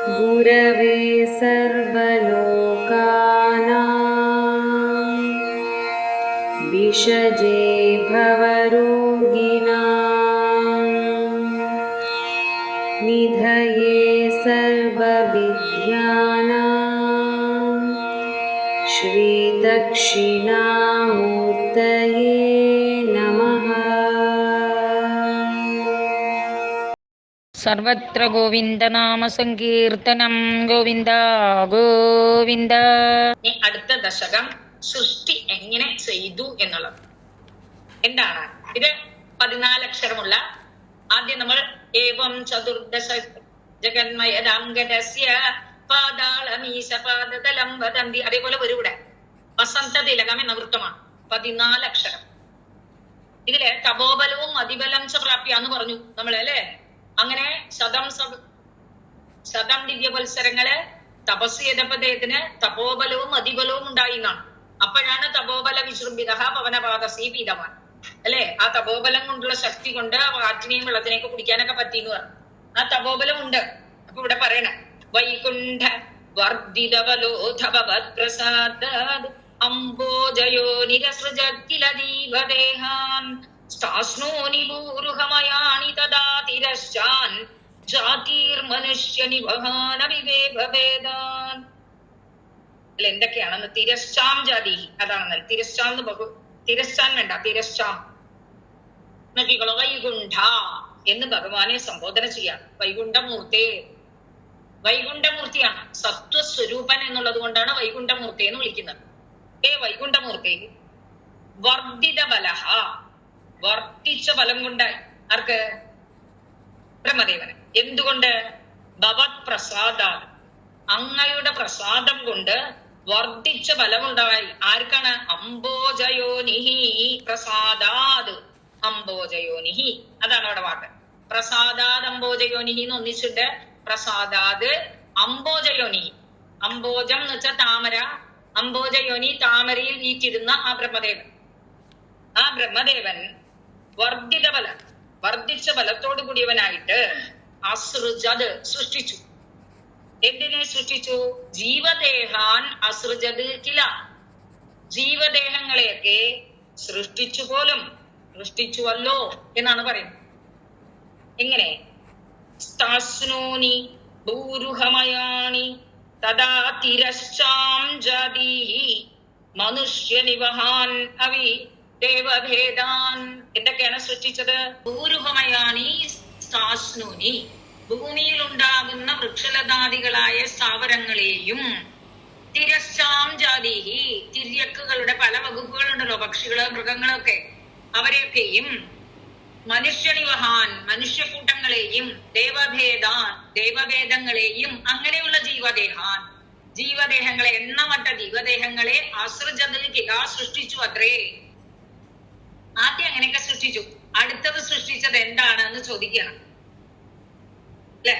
ഗുരവേ സർവലോകാനാം വിഷജേ ഭവരോഗിണാം നിധയേ സർവവിദ്യാനാം ശ്രീദക്ഷിണാമൂർത്തയേ നമഃ. സർവത്ര ഗോവിന്ദനാമ സങ്കീർത്തനം. ഗോവിന്ദ ഗോവിന്ദ. അടുത്ത ദശകം സൃഷ്ടി എങ്ങനെ ചെയ്തു എന്നുള്ളത്. എന്താണ് ഇത്? 14 അക്ഷരമുള്ള. ആദ്യം നമ്മൾ ഏവം ചതുർദശ ജഗന്മയദാംഗദസ്യ പാതാളമീശ പാദതലം വദന്തി. അതേപോലെ ഒരു ഇവിടെ വസന്ത തിലകം എന്ന വൃത്തമാണ്. 14 അക്ഷരം. ഇതില് തപോബലവും അതിബലം ച പ്രാപ്യാന്ന് പറഞ്ഞു നമ്മൾ അല്ലേ. അങ്ങനെ ശതം ദിവ്യവത്സരങ്ങള് തപസ് ചെയ്തപ്പോഴത്തേക്കിന് തപോബലവും അതിബലവും ഉണ്ടായി എന്നാണ്. അപ്പോഴാണ് തപോബല വിശൃംഭിത പവനപാദസീ പീതവാൻ അല്ലെ. ആ തപോബലം കൊണ്ടുള്ള ശക്തി കൊണ്ട് ആറ്റിനെയും വെള്ളത്തിനെയൊക്കെ കുടിക്കാനൊക്കെ പറ്റിയെന്ന് പറഞ്ഞു. ആ തപോബലം ഉണ്ട്. അപ്പൊ ഇവിടെ പറയണ വൈകുണ്ഠ വർദ്ധിതവലോധവത്പ്രസാദാത് അംബോജയോ നിരസൃജക്കില ദീപദേഹാൻ സ്ഥാസ്നോനി ഭൂരുഹമയാനി തദാ തിരശ്ചാൻ ജാതിർമനുഷ്യ നിവഹാനവിവേഭവേദാൻ. അല്ല എന്തൊക്കെയാണെന്ന് തിരശ്ചാം ജാതി അതാണെന്നല്ല. തിരശ്ചാന്ന് തിരശ്ചാൻ വേണ്ട, തിരശ്ചാം നോക്കിക്കോളൂ. വൈകുണ്ഠ എന്ന് ഭഗവാനെ സംബോധന ചെയ്യാം. വൈകുണ്ഠമൂർത്തേ, വൈകുണ്ഠമൂർത്തിയാണ്. സത്വസ്വരൂപൻ എന്നുള്ളത് കൊണ്ടാണ് വൈകുണ്ഠമൂർത്തി എന്ന് വിളിക്കുന്നത്. വൈകുണ്ഠമൂർത്തി വർദ്ധിത ബലഹ, വർദ്ധിച്ച ബലം കൊണ്ടായി. ആർക്ക്? ബ്രഹ്മദേവന്. എന്തുകൊണ്ട്? ഭവത് പ്രസാദാത്, അങ്ങയുടെ പ്രസാദം കൊണ്ട് വർദ്ധിച്ച ബലമുണ്ടായി. ആർക്കാണ്? അംബോജയോനിഹി പ്രസാദാത്. അംബോജയോനിഹി അതാണ് അവിടെ വാക്ക്. പ്രസാദാത് അംബോജയോനിഹി എന്ന് ഒന്നിച്ചിട്ട് പ്രസാദാത് അംബോജയോനിഹി. അംബോജം എന്ന് വെച്ചാൽ താമര, അംബോജയോനി താമരയിൽ വീറ്റിരുന്ന ആ ബ്രഹ്മദേവൻ. ആ ബ്രഹ്മദേവൻ വർദ്ധിത ബലം, വർദ്ധിച്ച ബലത്തോടു കൂടിയവനായിട്ട് അസൃജത് സൃഷ്ടിച്ചു. എന്തിനെ സൃഷ്ടിച്ചു? ജീവദേഹാൻ അസൃജത് കില, ജീവദേഹങ്ങളെയൊക്കെ സൃഷ്ടിച്ചു പോലും, സൃഷ്ടിച്ചുവല്ലോ എന്നാണ് പറയുന്നത്. എങ്ങനെ? സ്ഥാസ്നോനി ഭൂരുഹമയാണി തദാ തിരശ്ചാം ജാതീഹി മനുഷ്യ നിവഹാൻ അവി ദേവഭേദാൻ. എന്തൊക്കെയാണ് സൃഷ്ടിച്ചത്? ഭൂരുഹമയാണി സ്ഥാസ്നോനി, ഭൂമിയിൽ ഉണ്ടാകുന്ന വൃക്ഷലതാദികളായ സ്ഥാവരങ്ങളെയും തിരശ്ചാം ജാതീഹി, തിര്യക്കുകളുടെ പല വകുപ്പുകളുണ്ടല്ലോ, പക്ഷികള് മൃഗങ്ങളൊക്കെ, അവരെയൊക്കെയും മനുഷ്യനിവഹാൻ, മനുഷ്യക്കൂട്ടങ്ങളെയും ദേവഭേദാൻ, ദേവഭേദങ്ങളെയും അങ്ങനെയുള്ള ജീവദേഹാൻ, ജീവദേഹങ്ങളെ, എണ്ണമറ്റ ജീവദേഹങ്ങളെ അസൃജത് കില സൃഷ്ടിച്ചു അത്രേ. ആദ്യം അങ്ങനെയൊക്കെ സൃഷ്ടിച്ചു. അടുത്തത് സൃഷ്ടിച്ചത് എന്താണെന്ന് ചോദിക്കണം അല്ലെ.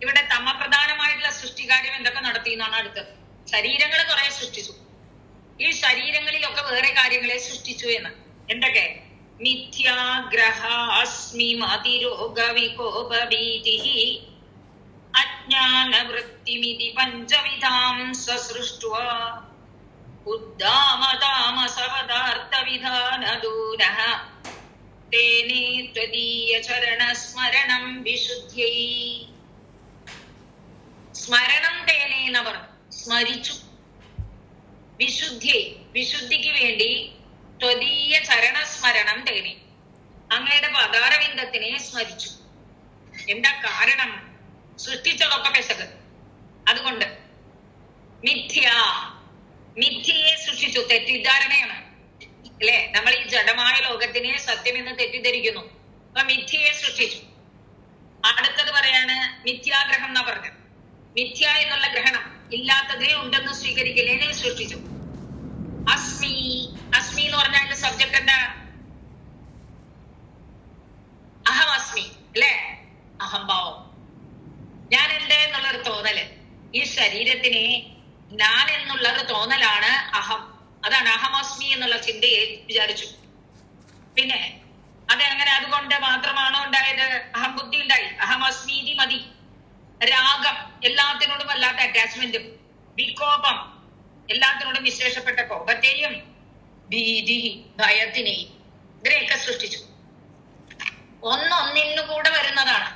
ഇവിടെ തമപ്രധാനമായിട്ടുള്ള സൃഷ്ടികാര്യം എന്തൊക്കെ നടത്തി എന്നാണ് അടുത്തത്. ശരീരങ്ങൾ കുറെ സൃഷ്ടിച്ചു. ഈ ശരീരങ്ങളിലൊക്കെ വേറെ കാര്യങ്ങളെ സൃഷ്ടിച്ചു എന്ന്. എന്തൊക്കെ? മിഥ്യാഗ്രഹാസ്മി മതിരോഗവികോപഭീതിഃ അജ്ഞാനവൃത്തിമിതി പഞ്ചവിധാം സസൃഷ്ട്വാ ഉദ്ദാമതാമസപദാർത്ഥവിധാനദൂരഃ തേനേ ത്വദീയ ചരണസ്മരണം വിശുദ്ധ്യൈ. സ്മരണം തേനേ എന്ന് പറഞ്ഞു, സ്മരിച്ചു. വിശുദ്ധ്യൈ, വിശുദ്ധിക്ക് വേണ്ടി. ത്വദീയ ചരണസ്മരണം തേനേ, അങ്ങയുടെ പദാരവിന്ദത്തിനെ സ്മരിച്ചു. എന്താ കാരണം? സൃഷ്ടിച്ചതൊക്കെ പെശക്. അതുകൊണ്ട് മിഥ്യ, മിഥ്യയെ സൃഷ്ടിച്ചു. തെറ്റിദ്ധാരണയാണ് അല്ലെ. നമ്മൾ ഈ ജഡമായ ലോകത്തിനെ സത്യമെന്ന് തെറ്റിദ്ധരിക്കുന്നു. അപ്പൊ മിഥ്യയെ സൃഷ്ടിച്ചു. അടുത്തത് പറയാണ് മിഥ്യാഗ്രഹം എന്നാ പറഞ്ഞത്. മിഥ്യ എന്നുള്ള ഗ്രഹണം, ഇല്ലാത്തതേ ഉണ്ടെന്ന് സ്വീകരിക്കലേനെ സൃഷ്ടിച്ചു. അസ്മി, അസ്മി എന്ന് പറഞ്ഞാൽ അതിന്റെ സബ്ജക്ട് എന്താ? അഹം അസ്മി അല്ലെ. അഹംഭാവം, ഞാൻ എന്റെ എന്നുള്ളൊരു തോന്നല്. ഈ ശരീരത്തിനെ ഞാൻ എന്നുള്ളത് തോന്നലാണ് അഹം. അതാണ് അഹമസ്മി എന്നുള്ള ചിന്തയെ വിചാരിച്ചു. പിന്നെ അതെങ്ങനെ കൊണ്ട് മാത്രമാണോ ഉണ്ടായത്? അഹംബുദ്ധി ഉണ്ടായി, അഹമസ്മീതി മതി. രാഗം, എല്ലാത്തിനോടും വല്ലാത്ത അറ്റാച്ച്മെന്റും. വികോപം, എല്ലാത്തിനോടും വിശേഷപ്പെട്ട കോപത്തെയും. ഭീതി, ഭയത്തിനെയും. ഇതിനെയൊക്കെ സൃഷ്ടിച്ചു. ഒന്നൊന്നിനു കൂടെ വരുന്നതാണ്.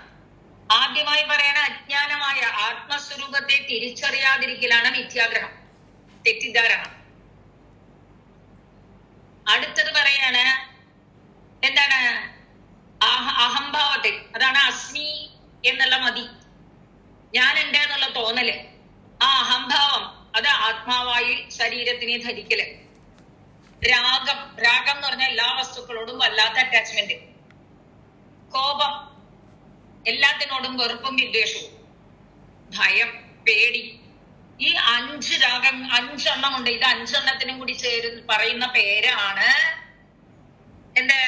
ആദ്യമായി പറയണ അജ്ഞാനമായ ആത്മസ്വരൂപത്തെ തിരിച്ചറിയാതിരിക്കലാണ് മിഥ്യാഗ്രഹം, തെറ്റിദ്ധാരണ. അടുത്തത് പറയാണ് എന്താണ്? അഹംഭാവത്തെ, അതാണ് അസ്മി എന്നുള്ള മതി, ഞാൻ ഉണ്ട് എന്നുള്ള തോന്നല്. ആ അഹംഭാവം, അത് ആത്മാവായി ശരീരത്തിനെ ധരിക്കല്. രാഗം, രാഗം എന്ന് പറഞ്ഞാൽ എല്ലാ വസ്തുക്കളോടും വല്ലാത്ത അറ്റാച്ച്മെന്റ്. കോപം, എല്ലാത്തിനോടും വെറുപ്പും വിദ്വേഷവും. ഭയം, പേടി. ഈ 5 രാഗം, 5 എണ്ണം ഉണ്ട്. ഇത് 5 എണ്ണത്തിനും കൂടി പറയുന്ന പേരാണ് എന്ത്?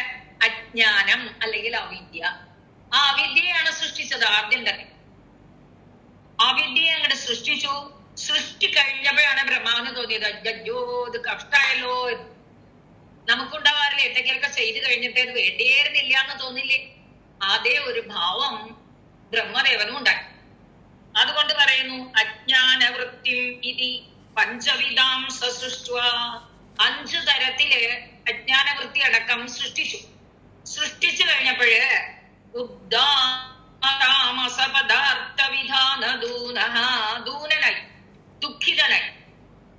അജ്ഞാനം അല്ലെങ്കിൽ അവിദ്യ. ആ അവിദ്യയാണ് സൃഷ്ടിച്ചത് ആദ്യം തന്നെ. അവിദ്യയെ അങ്ങോട്ട് സൃഷ്ടിച്ചു. സൃഷ്ടി കഴിഞ്ഞപ്പോഴാണ് ബ്രഹ്മാവിന് തോന്നിയത്, അയ്യോ ഇത് കഷ്ടായല്ലോ. നമുക്കുണ്ടാവാറില്ലേ, എന്തെങ്കിലുമൊക്കെ ചെയ്തു കഴിഞ്ഞിട്ട് അത് വേണ്ടിയായിരുന്നില്ല എന്ന് തോന്നില്ലേ? അതേ ഒരു ഭാവം ബ്രഹ്മദേവനും ഉണ്ടായി. അതുകൊണ്ട് പറയുന്നു അജ്ഞാനവൃത്തി ഇതി പഞ്ചവിധാം സൃഷ്ടുവ. 5 തരത്തില് അജ്ഞാനവൃത്തി അടക്കം സൃഷ്ടിച്ചു. സൃഷ്ടിച്ചു കഴിഞ്ഞപ്പോഴ് ദൂനനായി, ദുഃഖിതനായി.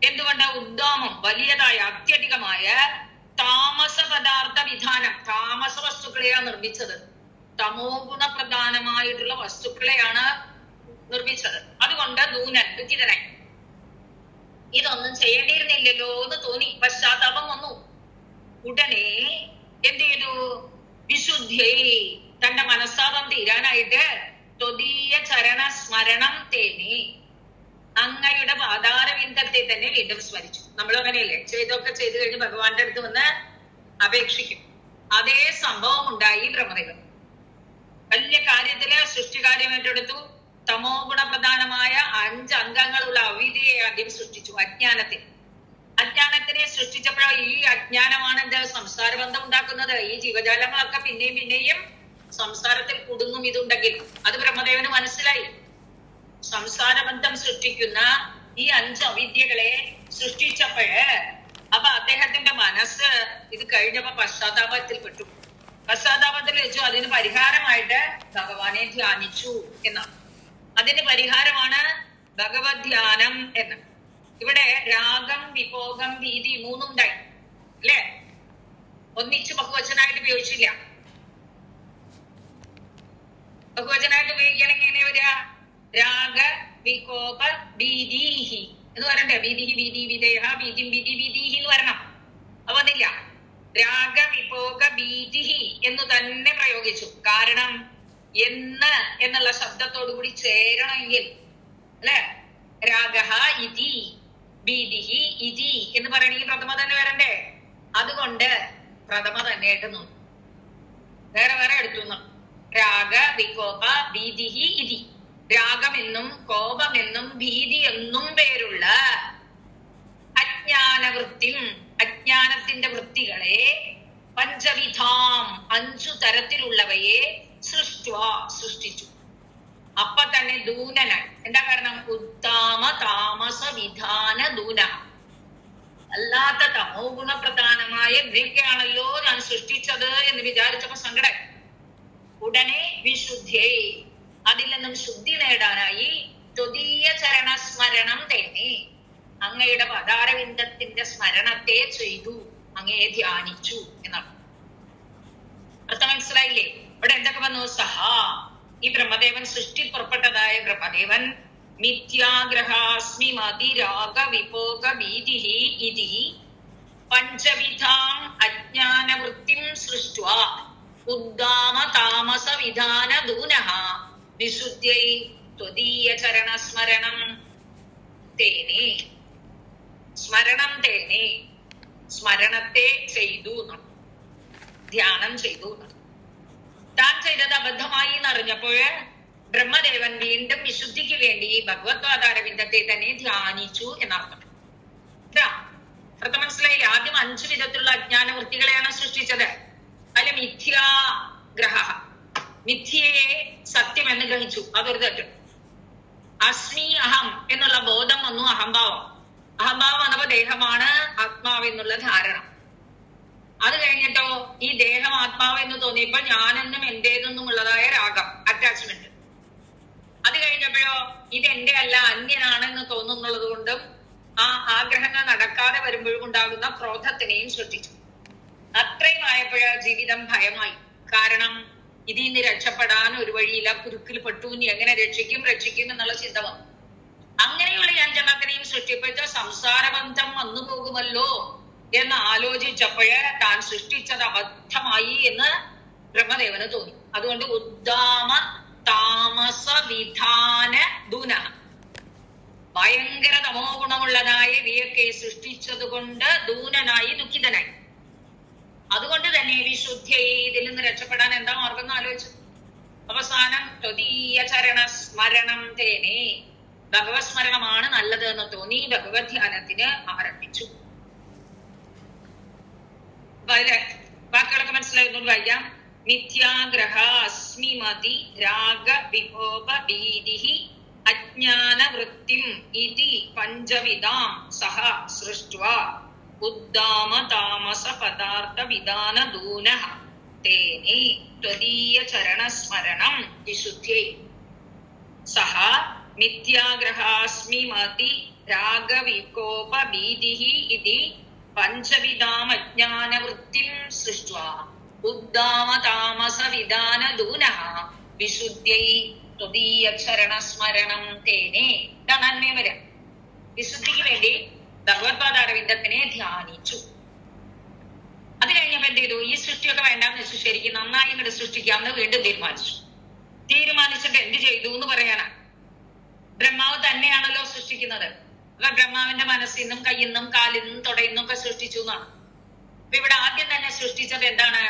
എന്തുകൊണ്ട്? ഉദ്ദാമം, വലിയതായ അത്യധികമായ താമസ പദാർത്ഥ വിധാനം. താമസ വസ്തുക്കളെയാണ് നിർമ്മിച്ചത്. തമോ ഗുണപ്രധാനമായിട്ടുള്ള വസ്തുക്കളെയാണ് നിർമ്മിച്ചത്. അതുകൊണ്ട് ദൂനൻ, ദുഃഖിതനായി. ഇതൊന്നും ചെയ്യേണ്ടിയിരുന്നില്ലല്ലോ എന്ന് തോന്നി. പശ്ചാത്താപം വന്നു. ഉടനെ എന്ത് ചെയ്തു? വിശുദ്ധേ, തന്റെ മനസ്താപം തീരാനായിട്ട് ത്വദീയ ചരണ സ്മരണം തേനി, അങ്ങയുടെ പാതാരവിന്ദത്തെ തന്നെ വീണ്ടും സ്മരിച്ചു. നമ്മൾ അങ്ങനെയല്ലേ, ചെയ്തൊക്കെ ചെയ്തു കഴിഞ്ഞ് ഭഗവാന്റെ അടുത്ത് വന്ന് അപേക്ഷിക്കും. അതേ സംഭവം ഉണ്ടായി ബ്രഹ്മദേവൻ. വലിയ കാര്യത്തില് സൃഷ്ടികാര്യം ഏറ്റെടുത്തു. തമോ ഗുണപ്രധാനമായ 5 അംഗങ്ങളുള്ള അവിദ്യയെ ആദ്യം സൃഷ്ടിച്ചു. അജ്ഞാനത്തിനെ സൃഷ്ടിച്ചപ്പോഴോ ഈ അജ്ഞാനമാണ് എന്ത്? സംസാരബന്ധം ഉണ്ടാക്കുന്നത്. ഈ ജീവജാലങ്ങളൊക്കെ പിന്നെയും പിന്നെയും സംസാരത്തിൽ കുടുങ്ങും ഇതുണ്ടെങ്കിൽ. അത് ബ്രഹ്മദേവന് മനസ്സിലായി. സംസാരബന്ധം സൃഷ്ടിക്കുന്ന ഈ 5 അവിദ്യകളെ സൃഷ്ടിച്ചപ്പോഴ് അപ്പൊ അദ്ദേഹത്തിന്റെ മനസ്സ് ഇത് കഴിഞ്ഞപ്പോ പശ്ചാത്താപത്തിൽ പെട്ടു. പശ്ചാത്താപത്തിൽ വെച്ചു. അതിന് പരിഹാരമായിട്ട് ഭഗവാനെ ധ്യാനിച്ചു എന്നാണ്. അതിന് പരിഹാരമാണ് ഭഗവത് ധ്യാനം എന്ന്. ഇവിടെ രാഗം, വിഭോഗം, ഭീതി 3 ഉണ്ടായി അല്ലെ? ഒന്നിച്ച് ബഹുവചനായിട്ട് ഉപയോഗിച്ചില്ല. ബഹുവചനായിട്ട് ഉപയോഗിക്കണമെങ്കിൽ എങ്ങനെ വരിക? രാഗ വികോപ ഭീതിഹി എന്ന് പറയണ്ടേ? ഭീതിഹി, ഭീതി, വിദേഹ, ഭീതിം, ഭീതി, ഭീതിഹി എന്ന് വരണം. അപ്പൊ വന്നില്ല. രാഗ വിഭോഗ ഭീതിഹി എന്ന് തന്നെ പ്രയോഗിച്ചു. കാരണം എന്നുള്ള ശബ്ദത്തോടുകൂടി ചേരണമെങ്കിൽ അല്ലെ? രാഗഹ ഇതി ഭീതിഹി ഇതി എന്ന് പറയണമെങ്കിൽ പ്രഥമ തന്നെ വരണ്ടേ? അതുകൊണ്ട് പ്രഥമ തന്നെയായിട്ട് നോക്കും. വേറെ വേറെ എടുത്തു. രാഗ വികോപ ഭീതിഹി ഇതി. രാഗമെന്നും കോപമെന്നും ഭീതി എന്നും പേരുള്ള അജ്ഞാനവൃത്തി, അജ്ഞാനത്തിന്റെ വൃത്തികളെ പഞ്ചവിധാം 5 തരത്തിലുള്ളവയെ സൃഷ്ടിച്ചു. അപ്പൊ തന്നെ ദൂനനായി. എന്താ കാരണം? ഉത്താമ താമസ വിധാന ദൂന. അല്ലാത്ത തമോ ഗുണപ്രധാനമായ ഇതിനൊക്കെയാണല്ലോ ഞാൻ സൃഷ്ടിച്ചത് എന്ന് വിചാരിച്ചപ്പോ സങ്കടം. ഉടനെ വിശുദ്ധേ, അതിൽ നിന്നും ശുദ്ധി നേടാനായി ത്വദീയ ചരണ സ്മരണം തന്നെ, അങ്ങയുടെ പദാരവിന്ദത്തിന്റെ സ്മരണത്തെ ചെയ്തു, അങ്ങയെ ധ്യാനിച്ചു എന്നാണ് അർത്ഥം. മനസ്സിലായില്ലേ? ഇവിടെ എന്തൊക്കെ വന്നു? സഹ, ഈ ബ്രഹ്മദേവൻ, സൃഷ്ടി പുറപ്പെട്ടതായ ബ്രഹ്മദേവൻ മിഥ്യാഗ്രഹാസ്മി മതി രാഗ വിഭോഗ ഭീതിഹി ഇതി പഞ്ചവിധാം അജ്ഞാനവൃത്തിം സൃഷ്ട്വാ ഉദ്ദാമ താമസ വിധാന ദൂനഃ വിശുദ്ധ്യൈ ത്വദീയ ചരണ സ്മരണം തേനെ. സ്മരണം തേനെ, സ്മരണത്തെ ചെയ്തു, ധ്യാനം ചെയ്തു. താൻ ചെയ്തത് അബദ്ധമായി എന്നറിഞ്ഞപ്പോഴ് ബ്രഹ്മദേവൻ വീണ്ടും വിശുദ്ധിക്ക് വേണ്ടി ഭഗവത്പാദാരവിന്ദത്തെ തന്നെ ധ്യാനിച്ചു എന്നർത്ഥം. അർത്ഥം മനസ്സിലായില്ലേ? ആദ്യം 5 വിധത്തിലുള്ള അജ്ഞാന വൃത്തികളെയാണ് സൃഷ്ടിച്ചത്. അതിൽ മിഥ്യാഗ്രഹ, മിഥ്യയെ സത്യം എന്ന് ഗ്രഹിച്ചു. അതൊരു തെറ്റ്. അസ്മി അഹം എന്നുള്ള ബോധം വന്നു. അഹംഭാവം വന്നപ്പോ ദേഹമാണ് ആത്മാവ് എന്നുള്ള ധാരണ. അത് കഴിഞ്ഞിട്ടോ ഈ ദേഹം ആത്മാവ് എന്ന് തോന്നിയപ്പോ ഞാനെന്നും എന്റേതെന്നും ഉള്ളതായ രാഗം, അറ്റാച്ച്മെന്റ്. അത് കഴിഞ്ഞപ്പോഴോ ഇത് എന്റെ അല്ല അന്യനാണെന്ന് തോന്നുന്നുള്ളത് കൊണ്ടും ആ ആഗ്രഹങ്ങൾ നടക്കാതെ വരുമ്പോഴും ഉണ്ടാകുന്ന ക്രോധത്തിനെയും സൃഷ്ടിച്ചു. അത്രയും ആയപ്പോഴ ജീവിതം ഭയമായി. കാരണം ഇതിൽ നിന്ന് രക്ഷപ്പെടാൻ ഒരു വഴിയില്ല, കുരുക്കിൽ പെട്ടു, ഇനി എങ്ങനെ രക്ഷിക്കും എന്നുള്ള ചിന്ത വന്നു. അങ്ങനെയുള്ള ഈ അഞ്ചെണ്ണത്തിനെയും സൃഷ്ടിപ്പിച്ച സംസാരബന്ധം വന്നു പോകുമല്ലോ എന്ന് ആലോചിച്ചപ്പോഴേ താൻ സൃഷ്ടിച്ചത് അബദ്ധമായി എന്ന് ബ്രഹ്മദേവന് തോന്നി. അതുകൊണ്ട് ഉദ്ദാമ താമസ വിധാന ദൂന, ഭയങ്കര തമോ ഗുണമുള്ളതായ ഇവയൊക്കെ സൃഷ്ടിച്ചത് കൊണ്ട് ദൂനനായി, ദുഃഖിതനായി. അതുകൊണ്ട് തന്നെ വിശുദ്ധിയെ ഇതിൽ നിന്ന് രക്ഷപ്പെടാൻ എന്താ മാർഗം എന്ന് ആലോചിച്ചു. അവസാനം ത്വദീയ ചരണ സ്മരണം തേനെ, ഭഗവത് സ്മരണമാണ് നല്ലത് എന്ന് തോന്നി ഭഗവത് ധ്യാനത്തിന് ആരംഭിച്ചു. വാക്കുകളൊക്കെ മനസ്സിലായിരുന്നു. വായിക്കാം. മിഥ്യാഗ്രഹ അസ്മിമതി രാഗ വിഭോഗ ഭീതിഹി അജ്ഞാന വൃത്തിം ഇതി പഞ്ചവിധാം സഹ സൃഷ്ട്വാ ഉദ്ദാമ താമസ പദാർത്ഥ വിധാന ദൂനഃ തേനെ ത്വദീയ ചരണ സ്മരണം വിശുദ്ധ്യൈ സഹ മിഥ്യാഗ്രഹാസ്മിമതി രാഗവികോപ ഭീതിഹി ഇതി പഞ്ചവിധാം അജ്ഞാനവൃത്തിം സൃഷ്ട്വാ ഉദ്ദാമ താമസ വിധാന ദൂനഃ വിശുദ്ധ്യൈ ത്വദീയ ചരണ സ്മരണം തേനെ. ഇതാണ് അന്വയം വരാം. വിശുദ്ധിക്ക് വേണ്ടി ഭഗവത്പാദ അരവിന്ദത്തിനെ ധ്യാനിച്ചു. അത് കഴിഞ്ഞപ്പോ എന്ത് ചെയ്തു? ഈ സൃഷ്ടിയൊക്കെ വേണ്ടാന്ന് വെച്ചു. ശരിക്കും നന്നായി ഇങ്ങോട്ട് സൃഷ്ടിക്കാമെന്ന് വീണ്ടും തീരുമാനിച്ചിട്ട് എന്ത് ചെയ്തു എന്ന് പറയാനാ. ബ്രഹ്മാവ് തന്നെയാണല്ലോ സൃഷ്ടിക്കുന്നത്. അപ്പൊ ബ്രഹ്മാവിന്റെ മനസ്സിൽ നിന്നും കയ്യിൽ നിന്നും കാലിൽ നിന്നും തുടയിൽ നിന്നും ഒക്കെ സൃഷ്ടിച്ചു എന്നാണ്. അപ്പൊ ഇവിടെ ആദ്യം തന്നെ സൃഷ്ടിച്ചത് എന്താണ്?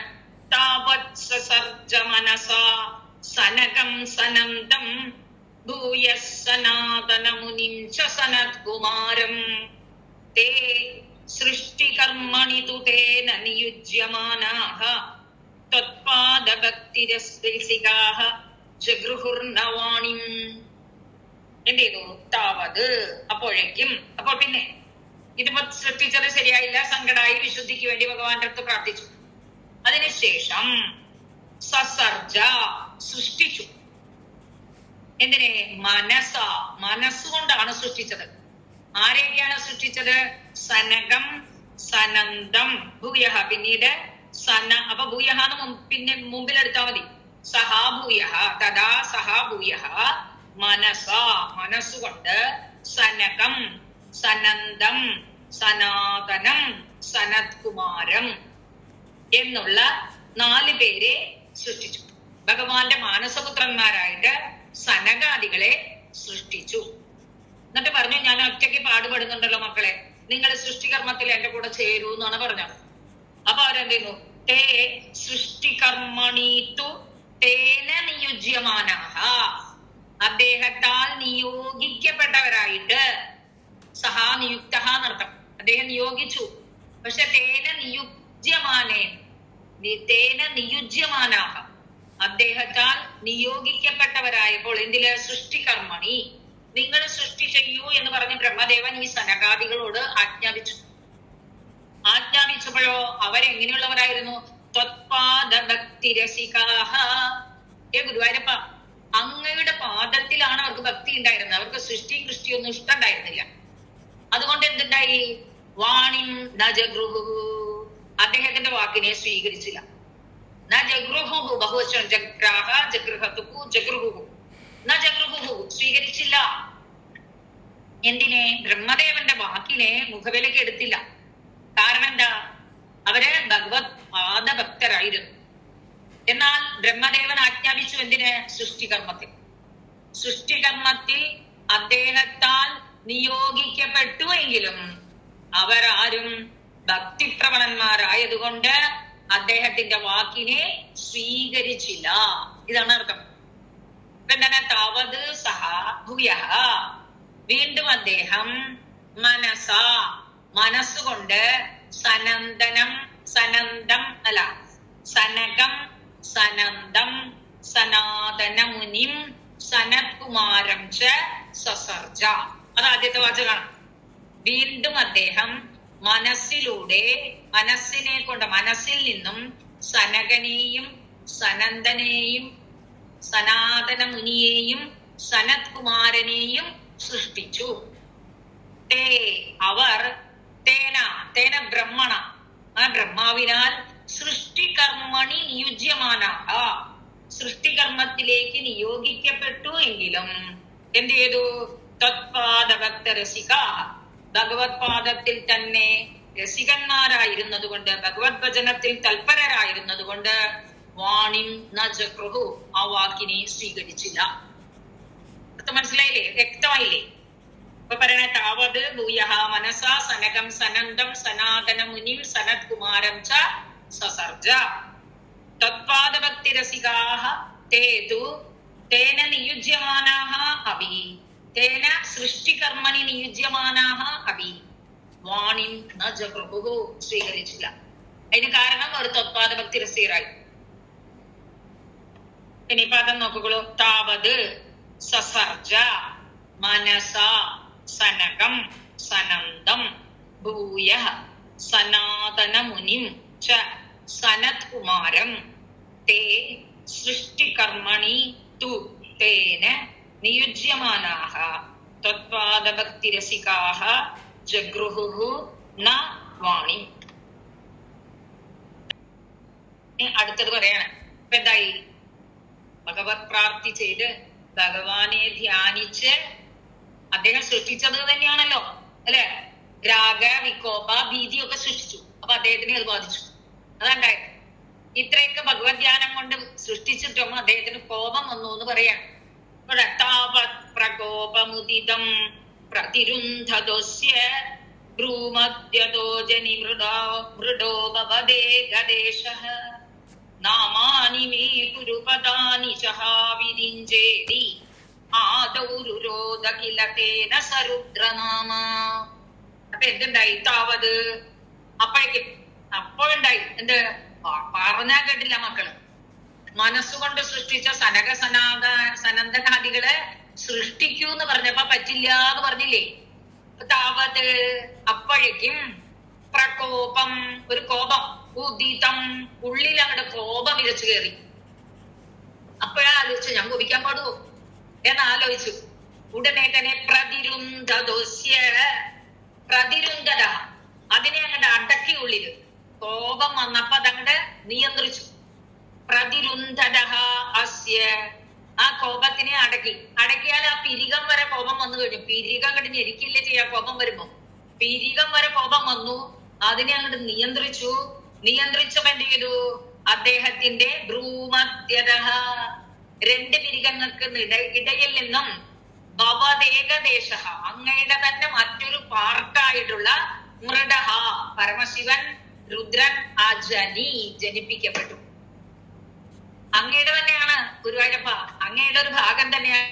സനകം സനന്ദം ഭൂയ സനാതന മുനിം ച സനത് കുമാരം തേ സൃഷ്ടികർമ്മണി തു തേന നിയുജ്യമാനാഃ ത്വത്പാദഭക്തിരസ്തികാഃ ജഗൃഹുർനവാണിം. എന്ത് ചെയ്തു? താവത്, അപ്പോഴേക്കും. അപ്പോൾ പിന്നെ ഇതിപ്പോ സൃഷ്ടിച്ചത് ശരിയായില്ല, സങ്കടായി. വിശുദ്ധിക്ക് വേണ്ടി ഭഗവാന്റെ അടുത്ത് പ്രാർത്ഥിച്ചു. അതിനുശേഷം സസർജ, സൃഷ്ടിച്ചു. എന്തിനെ? മനസ്സുകൊണ്ടാണ് സൃഷ്ടിച്ചത്. ആരെയൊക്കെയാണ് സൃഷ്ടിച്ചത്? സനകം സനന്ദം ഭൂയഹ. പിന്നീട് അപ്പൊ ഭൂയഹാന്ന് പിന്നെ മുമ്പിലെടുത്താ മതി. സഹാ ഭൂയഹ, തഥാ സഹാ ഭൂയഹ മനസ്സുകൊണ്ട് സനകം സനന്ദം സനാതനം സനത് കുമാരം എന്നുള്ള 4 പേരെ സൃഷ്ടിച്ചു. ഭഗവാന്റെ മാനസപുത്രന്മാരായിട്ട് സനകാദികളെ സൃഷ്ടിച്ചു. എന്നിട്ട് പറഞ്ഞു, ഞാൻ ഒറ്റയ്ക്ക് പാടുപെടുന്നുണ്ടല്ലോ മക്കളെ, നിങ്ങൾ സൃഷ്ടികർമ്മത്തിൽ എന്റെ കൂടെ ചേരൂ എന്നാണ് പറഞ്ഞത്. അപ്പൊ അവരെന്ത് ചെയ്യുന്നു? തേ സൃഷ്ടികർമ്മണീതു തേന നിയുജ്യമാനാഃ, അദ്ദേഹത്താൽ നിയോഗിക്കപ്പെട്ടവരായിട്ട്. സഹാ നിയുക്ത എന്നർത്ഥം. അദ്ദേഹം നിയോഗിച്ചു. പക്ഷെ തേന നിയുജ്യമാനാഹ, അദ്ദേഹത്താൽ നിയോഗിക്കപ്പെട്ടവരായപ്പോൾ എന്തില്? സൃഷ്ടികർമ്മണി, നിങ്ങൾ സൃഷ്ടി ചെയ്യൂ എന്ന് പറഞ്ഞ് ബ്രഹ്മദേവൻ ഈ സനകാദികളോട് ആജ്ഞാപിച്ചപ്പോഴോ അവരെങ്ങനെയുള്ളവരായിരുന്നു? ത്വത്പാദഭക്തിരസികാഃ. ഗുരുവായൂരപ്പ, അങ്ങയുടെ പാദത്തിലാണ് അവർക്ക് ഭക്തി ഉണ്ടായിരുന്നത്. അവർക്ക് സൃഷ്ടിയും കൃഷ്ടിയൊന്നും ഇഷ്ടമുണ്ടായിരുന്നില്ല. അതുകൊണ്ട് എന്തുണ്ടായി? വാണിം ന ജഗൃഹു, അദ്ദേഹത്തിന്റെ വാക്കിനെ സ്വീകരിച്ചില്ല. ന ജഗൃഹു, ബഹുവചനം ജഗ്രാഹ ജഗൃഹതുഹു ജഗൃഹു, ന ജഗൃഹു, സ്വീകരിച്ചില്ല. എന്തിനെ? ബ്രഹ്മദേവന്റെ വാക്കിനെ മുഖവിലക്ക് എടുത്തില്ല. കാരണം എന്താ? അവര് ഭഗവത് പാദഭക്തരായിരുന്നു. എന്നാൽ ബ്രഹ്മദേവൻ ആജ്ഞാപിച്ചു എന്തിന്? സൃഷ്ടികർമ്മത്തിൽ അദ്ദേഹത്താൽ നിയോഗിക്കപ്പെട്ടു. എങ്കിലും അവരാരും ഭക്തിപ്രവണന്മാരായതുകൊണ്ട് അദ്ദേഹത്തിന്റെ വാക്കിനെ സ്വീകരിച്ചില്ല. ഇതാണ് അർത്ഥം. എന്താണ്? താവത് സഹ ഭൂയഃ, വീണ്ടും അദ്ദേഹം മനസ്സുകൊണ്ട് സനന്ദം സനന്ദം സനാതന മുനിം സനത്കുമാരം ച സസർജ. അത് ആദ്യത്തെ വാചകമാണ്. വീണ്ടും അദ്ദേഹം മനസ്സിനെ കൊണ്ട് മനസ്സിൽ നിന്നും സനകനെയും സനന്ദനെയും സനാതന മുനിയെയും സനത് കുമാരനെയും സൃഷ്ടിച്ചു. അവർ തേന ബ്രഹ്മണ, ആ ബ്രഹ്മാവിനാൽ സൃഷ്ടികർമ്മണി നിയുജ്യമാനാഹ, സൃഷ്ടികർമ്മത്തിലേക്ക് നിയോഗിക്കപ്പെട്ടു എങ്കിലും എന്ത് ചെയ്തു? തത്പാദഭക്ത രസിക, ഭഗവത് പാദത്തിൽ തന്നെ രസികന്മാരായിരുന്നത് കൊണ്ട്, ഭഗവത് ഭജനത്തിൽ തൽപരരായിരുന്നത് കൊണ്ട് വാണിം ന ജക്രുഹു, ആ വാക്കിനെ സ്വീകരിച്ചില്ല. മനസ്സിലായില്ലേ? വ്യക്തമായില്ലേ? ഇപ്പൊ പറയണ താവത് ഭൂയഃ മനസാ സനകം സനന്ദം സനാതന മുനിം സനത് കുമാരം ച സസർജ. തത്പാദഭക്തി രസികാഹ തേതു തേന നിയുജ്യമാനാഹ അഭി, തേന സൃഷ്ടികർമ്മണി നിയുജ്യമാനാഹ അഭി വാണിം ന ജഗൃഹു, സ്വീകരിച്ചില്ല. അതിന് കാരണം ഒരു തത്പാദഭക്തി രസീറായി. ഇനി പദം നോക്കുകളൂ. താവത് സസർജ മനസ സനകം സനന്ദം ഭൂയഃ സനാതന മുനിം ച സനത് കുമാരം തേ സൃഷ്ടികർമ്മണി തു തേന നിയുജ്യമാനാഹ തത്പാദഭക്തിരസികാഹ ജഗൃഹുഹു ന വാണി. അടുത്തത് പറയാണ്. ഇപ്പൊ എന്തായി? ഭഗവത് പ്രാപ്തി ചെയ്ത് ഭഗവാനെ ധ്യാനിച്ച് അദ്ദേഹം സൃഷ്ടിച്ചത് തന്നെയാണല്ലോ, അല്ലെ? രാഗ വികോപ ഭീതിയൊക്കെ സൃഷ്ടിച്ചു. അപ്പൊ അദ്ദേഹത്തിനെ അത് ബാധിച്ചു. അതുണ്ടായത്. ഇത്രയൊക്കെ ഭഗവത് ധ്യാനം കൊണ്ട് സൃഷ്ടിച്ചിട്ടും അദ്ദേഹത്തിന് കോപം വന്നു എന്ന് പറയാണ്. പ്രകോപമുദിതം പ്രതിരുന്ധദോസ്യ ഭ്രൂമദ്യതോ ജനിമൃഡോ ഭവദേ ഗദേശഃ നാമാനി മേ കുരുപദാനി ചഹാവിരിഞ്ചേതി ആദൗരുരോധ കില തേന സരുദ്രനാമ. അപ്പൊ എന്തുണ്ടായി? താവത് അപ്പോഴുണ്ടായി എന്ത്? പറഞ്ഞാ കേട്ടില്ല മക്കള്. മനസ്സുകൊണ്ട് സൃഷ്ടിച്ച സനന്ദനാദികളെ സൃഷ്ടിക്കൂ എന്ന് പറഞ്ഞപ്പോ പറ്റില്ല എന്ന് പറഞ്ഞില്ലേ? താവത് അപ്പോഴേക്കും പ്രകോപം, ഒരു കോപം, ഉദിതം, ഉള്ളിൽ അങ്ങോട്ട് കോപം വിരച്ചു കയറി. അപ്പോഴാ ആലോചിച്ചു, ഞാൻ കോപിക്കാൻ പാടുവോ എന്നാലോചിച്ചു. ഉടനെ തന്നെ പ്രതിരുന്ധത, അതിനെ അങ്ങോട്ട് അടക്കി. ഉള്ളില് കോപം വന്നപ്പോ അതങ്ങോട്ട് നിയന്ത്രിച്ചു. പ്രതിരുന്ധത അസ്യ, ആ കോപത്തിനെ അടക്കിയാൽ ആ പിരികം വരെ കോപം വന്നു കഴിഞ്ഞു. പിരികം അങ്ങോട്ട് ഞെരിക്കില്ലേ ചെയ്യാ കോപം വരുമ്പോ? പിരികം വരെ കോപം വന്നു. അതിനെ അങ്ങോട്ട് നിയന്ത്രിച്ചപ്പോ എന്ത് ചെയ്തു? അദ്ദേഹത്തിന്റെ ഭ്രൂമധ്യത, രണ്ട് പിരികങ്ങൾക്ക് ഇടയിൽ നിന്നും ഭവദേകദേശ, അങ്ങയുടെ തന്നെ മറ്റൊരു പാർട്ടായിട്ടുള്ള മൃഡഹ, പരമശിവൻ രുദ്രൻ ആ ജനിപ്പിക്കപ്പെട്ടു. അങ്ങയുടെ തന്നെയാണ് ഗുരുവായൂരപ്പ, അങ്ങയുടെ ഒരു ഭാഗം തന്നെയാണ്.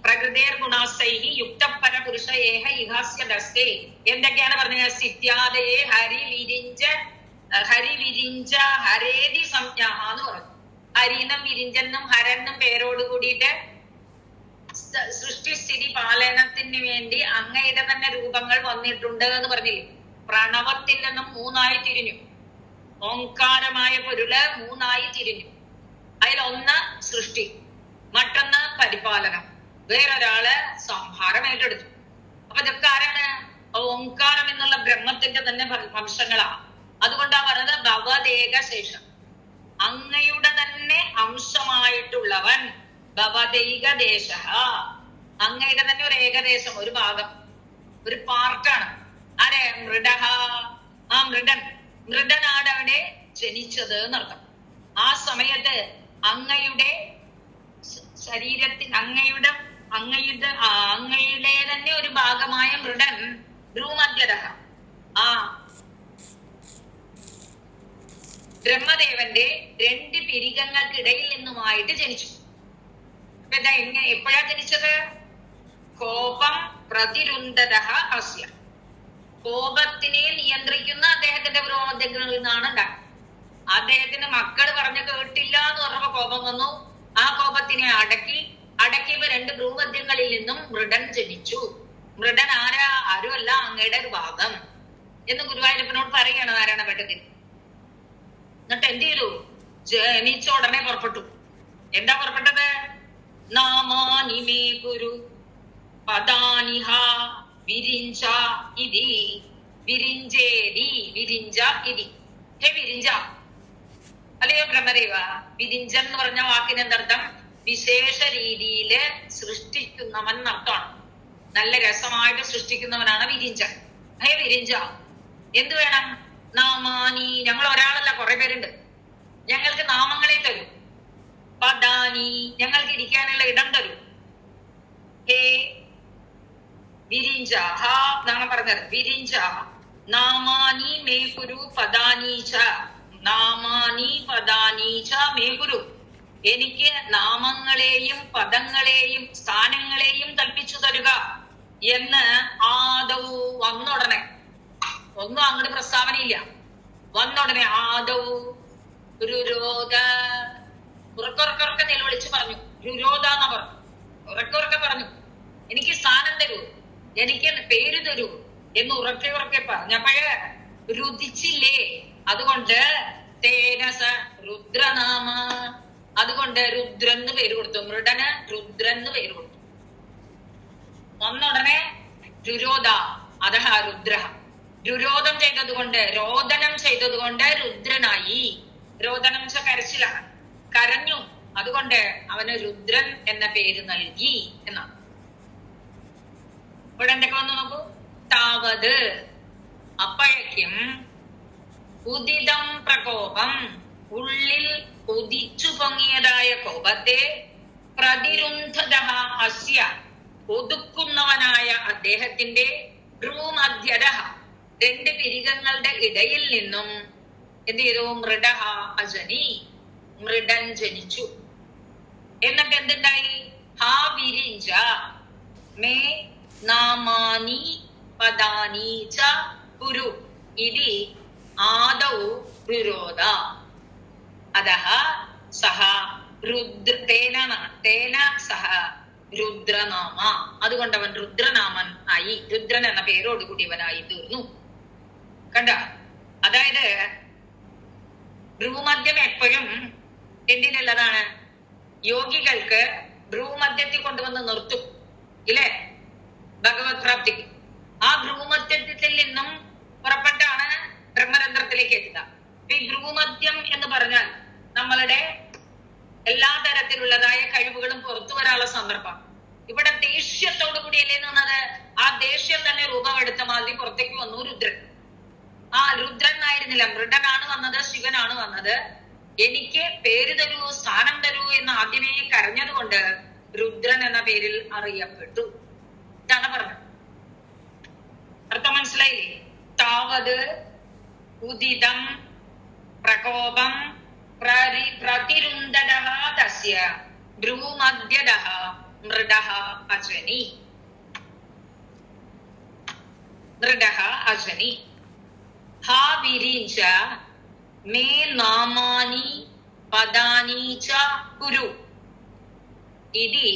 പ്രകൃതേർഗുണാസൈഹി യുക്തപര പുരുഷ ഏഹ ഇഹാസ്യ ദസ്തേ. എന്തൊക്കെയാണ് പറഞ്ഞത്? സിദ്ധ്യാദയെ ഹരിവിരിഞ്ച ഹരേതി സംജ്ഞാഹ എന്ന് പറഞ്ഞു. ഹരിനും വിരിഞ്ചെന്നും ഹരനും പേരോട് കൂടിയിട്ട് സൃഷ്ടിസ്ഥിതി പാലനത്തിന് വേണ്ടി അങ്ങയുടെ തന്നെ രൂപങ്ങൾ വന്നിട്ടുണ്ട് എന്ന് പറഞ്ഞില്ലേ? പ്രണവത്തിൽ നിന്നും മൂന്നായി തിരിഞ്ഞു. ഓംകാരമായ പൊരുള് മൂന്നായി തിരിഞ്ഞു. അതിലൊന്ന് സൃഷ്ടി, മറ്റൊന്ന് പരിപാലനം, വേറൊരാള് സംഹാരം ഏറ്റെടുത്തു. അപ്പൊ ഇതൊക്കെ ആരാണ്? ഓംകാരം എന്നുള്ള ബ്രഹ്മത്തിന്റെ തന്നെ വംശങ്ങളാ. അതുകൊണ്ടാ പറഞ്ഞത് ഭവദേക ശേഷം, അങ്ങയുടെ തന്നെ അംശമായിട്ടുള്ളവൻ. ഭവദൈക ദേശ, അങ്ങയുടെ തന്നെ ഒരു ഏകദേശം, ഒരു ഭാഗം, ഒരു പാർട്ടാണ്. ആരെ? മൃഡഹ, ആ മൃഡനാണ് അവിടെ ജനിച്ചത് എന്നർത്ഥം. ആ സമയത്ത് അങ്ങയുടെ ശരീരത്തിൽ അങ്ങയുടെ തന്നെ ഒരു ഭാഗമായ മൃഡൻ ഭ്രൂമധ്യത, ആ ബ്രഹ്മദേവന്റെ രണ്ട് പിരികങ്ങൾക്കിടയിൽ നിന്നുമായിട്ട് ജനിച്ചു. എപ്പോഴാ ജനിച്ചത്? കോപം പ്രതിരുന്ധത അസ്യ, കോപത്തിനെ നിയന്ത്രിക്കുന്ന അദ്ദേഹത്തിന്റെ ഭ്രൂമധ്യങ്ങളിൽ നിന്നാണ് ഉണ്ടായത്. അദ്ദേഹത്തിന് മക്കള് പറഞ്ഞ കേട്ടില്ല എന്ന് പറഞ്ഞപ്പോ കോപം വന്നു. ആ കോപത്തിനെ അടക്കിയപ്പോ 2 ഭ്രൂമധ്യങ്ങളിൽ നിന്നും മൃഡൻ ജനിച്ചു. മൃഡൻ ആരുമല്ല, അങ്ങയുടെ ഒരു ഭാഗം എന്ന് ഗുരുവായൂരപ്പനോട് പറയാണ് നാരായണഭട്ടതിരി. എന്നിട്ട് എന്ത് ചെയ്തു? ജനിച്ച ഉടനെ പുറപ്പെട്ടു. എന്താ പുറപ്പെട്ടത്? നാമാനി മേ ഗുരു പദാനിഹ വിരിഞ്ച ഇതി വിരിഞ്ചേതി വിരിഞ്ച ഇതി. ഹേ വിരിഞ്ച, അല്ലയോ ബ്രഹ്മദേവ. വിരിഞ്ചൻ എന്ന് പറഞ്ഞ വാക്കിന് എന്തർത്ഥം? വിശേഷ രീതിയില് സൃഷ്ടിക്കുന്നവൻ എന്നർത്ഥമാണ്. നല്ല രസമായിട്ട് സൃഷ്ടിക്കുന്നവനാണ് വിരിഞ്ചൻ. ഹേ വിരിഞ്ച, എന്ത് വേണം? നാമാനി, ഞങ്ങൾ ഒരാളല്ല, കുറെ പേരുണ്ട്, ഞങ്ങൾക്ക് നാമങ്ങളെ തരൂ. പദാനി, ഞങ്ങൾക്ക് ഇരിക്കാനുള്ള ഇടം തരൂ. ഹേ വിരിഞ്ച, ഹാ എന്നാണ് പറഞ്ഞത്. വിരിഞ്ച നാമാനി മേ ഗുരു പദാനീച, നാമാനി പദാനീച മേ ഗുരു, എനിക്ക് നാമങ്ങളെയും പദങ്ങളെയും സ്ഥാനങ്ങളെയും കൽപ്പിച്ചു തരുക എന്ന് ആദവു വന്നുടനെ, ഒന്നും അങ്ങോട്ട് പ്രസ്താവനയില്ല, വന്നുടനെ ആദവു രുരോധ, ഉറക്കുറക്കെ നിലവിളിച്ച് പറഞ്ഞു. രുരോധ എന്നാ പറഞ്ഞു, ഉറക്കുറക്കെ പറഞ്ഞു, എനിക്ക് സ്ഥാനം തരൂ, എനിക്ക് പേര് തരൂ എന്ന് ഉറക്കെ പറഞ്ഞപ്പോഴേ രുദിച്ചില്ലേ. അതുകൊണ്ട് തേനസ രുദ്രനാമ, അതുകൊണ്ട് രുദ്രന്ന് പേര് കൊടുത്തു. മൃഡന് രുദ്രന്ന് പേര് കൊടുത്തു. ഒന്നുടനെ രുരോധ അതഹ രുദ്ര, രുരോധം ചെയ്തതുകൊണ്ട്, രോദനം ചെയ്തതുകൊണ്ട് രുദ്രനായി. രോദനം കരച്ചിലാണ്, കരഞ്ഞു, അതുകൊണ്ട് അവന് രുദ്രൻ എന്ന പേര് നൽകി എന്നാണ്. ഇവിടെ എന്തൊക്കെ വന്നു നോക്കൂ. താവത്, അപ്പോഴേക്കും ഉദിതം പ്രകോപം, ഉള്ളിൽ ഉദിച്ചു പൊങ്ങിയതായ കോപത്തെ പ്രതിരുന്ധത അസ്യ, ഒതുക്കുന്നവനായ അദ്ദേഹത്തിന്റെ ഭ്രൂമധ്യത, 2 പിരികങ്ങളുടെ ഇടയിൽ നിന്നും എന്ത് ചെയ്തു? മൃഡ അജനി, മൃഡൻ ജനിച്ചു. എന്നിട്ട് എന്തുണ്ടായി? ഹാ വിരിഞ്ച മേ നാമാനി പദാനി ച കുരു ഇതി ആദൗ രുരോധ അതഹ സഹ തേന സഹ രുദ്രനാമ, അതുകൊണ്ട് അവൻ രുദ്രനാമൻ ആയി, രുദ്രൻ എന്ന പേരോടുകൂടിയവനായി തീർന്നു. കണ്ട, അതായത് ഭ്രൂമധ്യം എപ്പോഴും എന്തിനുള്ളതാണ്? യോഗികൾക്ക് ഭ്രൂമധ്യത്തിൽ കൊണ്ടുവന്ന് നിർത്തും, ഇല്ലേ, ഭഗവത് പ്രാപ്തിക്ക്. ആ ഭ്രൂമധ്യത്തിൽ നിന്നും പുറപ്പെട്ടാണ് ബ്രഹ്മരന്ധ്രത്തിലേക്ക് എത്തുക. ഈ ഭ്രൂമധ്യം എന്ന് പറഞ്ഞാൽ നമ്മളുടെ എല്ലാ തരത്തിലുള്ളതായ കഴിവുകളും പുറത്തു വരാനുള്ള സന്ദർഭം. ഇവിടെ ദേഷ്യത്തോടു കൂടിയല്ലേ നിന്നത്? ആ ദേഷ്യം തന്നെ രൂപമെടുത്ത മാതിരി പുറത്തേക്ക് വന്നു രുദ്രൻ. ആ രുദ്രൻ ആയിരുന്നില്ല, മൃഡനാണ് വന്നത്, ശിവനാണ് വന്നത്. എനിക്ക് പേര് തരൂ, സ്ഥാനം തരൂ എന്ന് ആദ്യമേ കരഞ്ഞത് കൊണ്ട് രുദ്രൻ എന്ന പേരിൽ അറിയപ്പെട്ടു. ഇതാണ് പറഞ്ഞത്. അർത്ഥം മനസ്സിലായില്ലേ? താവത് ഉദിതം പ്രകോപം പ്രതിരുന്ധതഃ തസ്യ ഭ്രൂമധ്യതഃ മൃഡഃ അജനി, മൃഡഃ അജനി. ഹാ വിരിഞ്ച മേ നാമാനി പദാനി ച കുരു ഇതി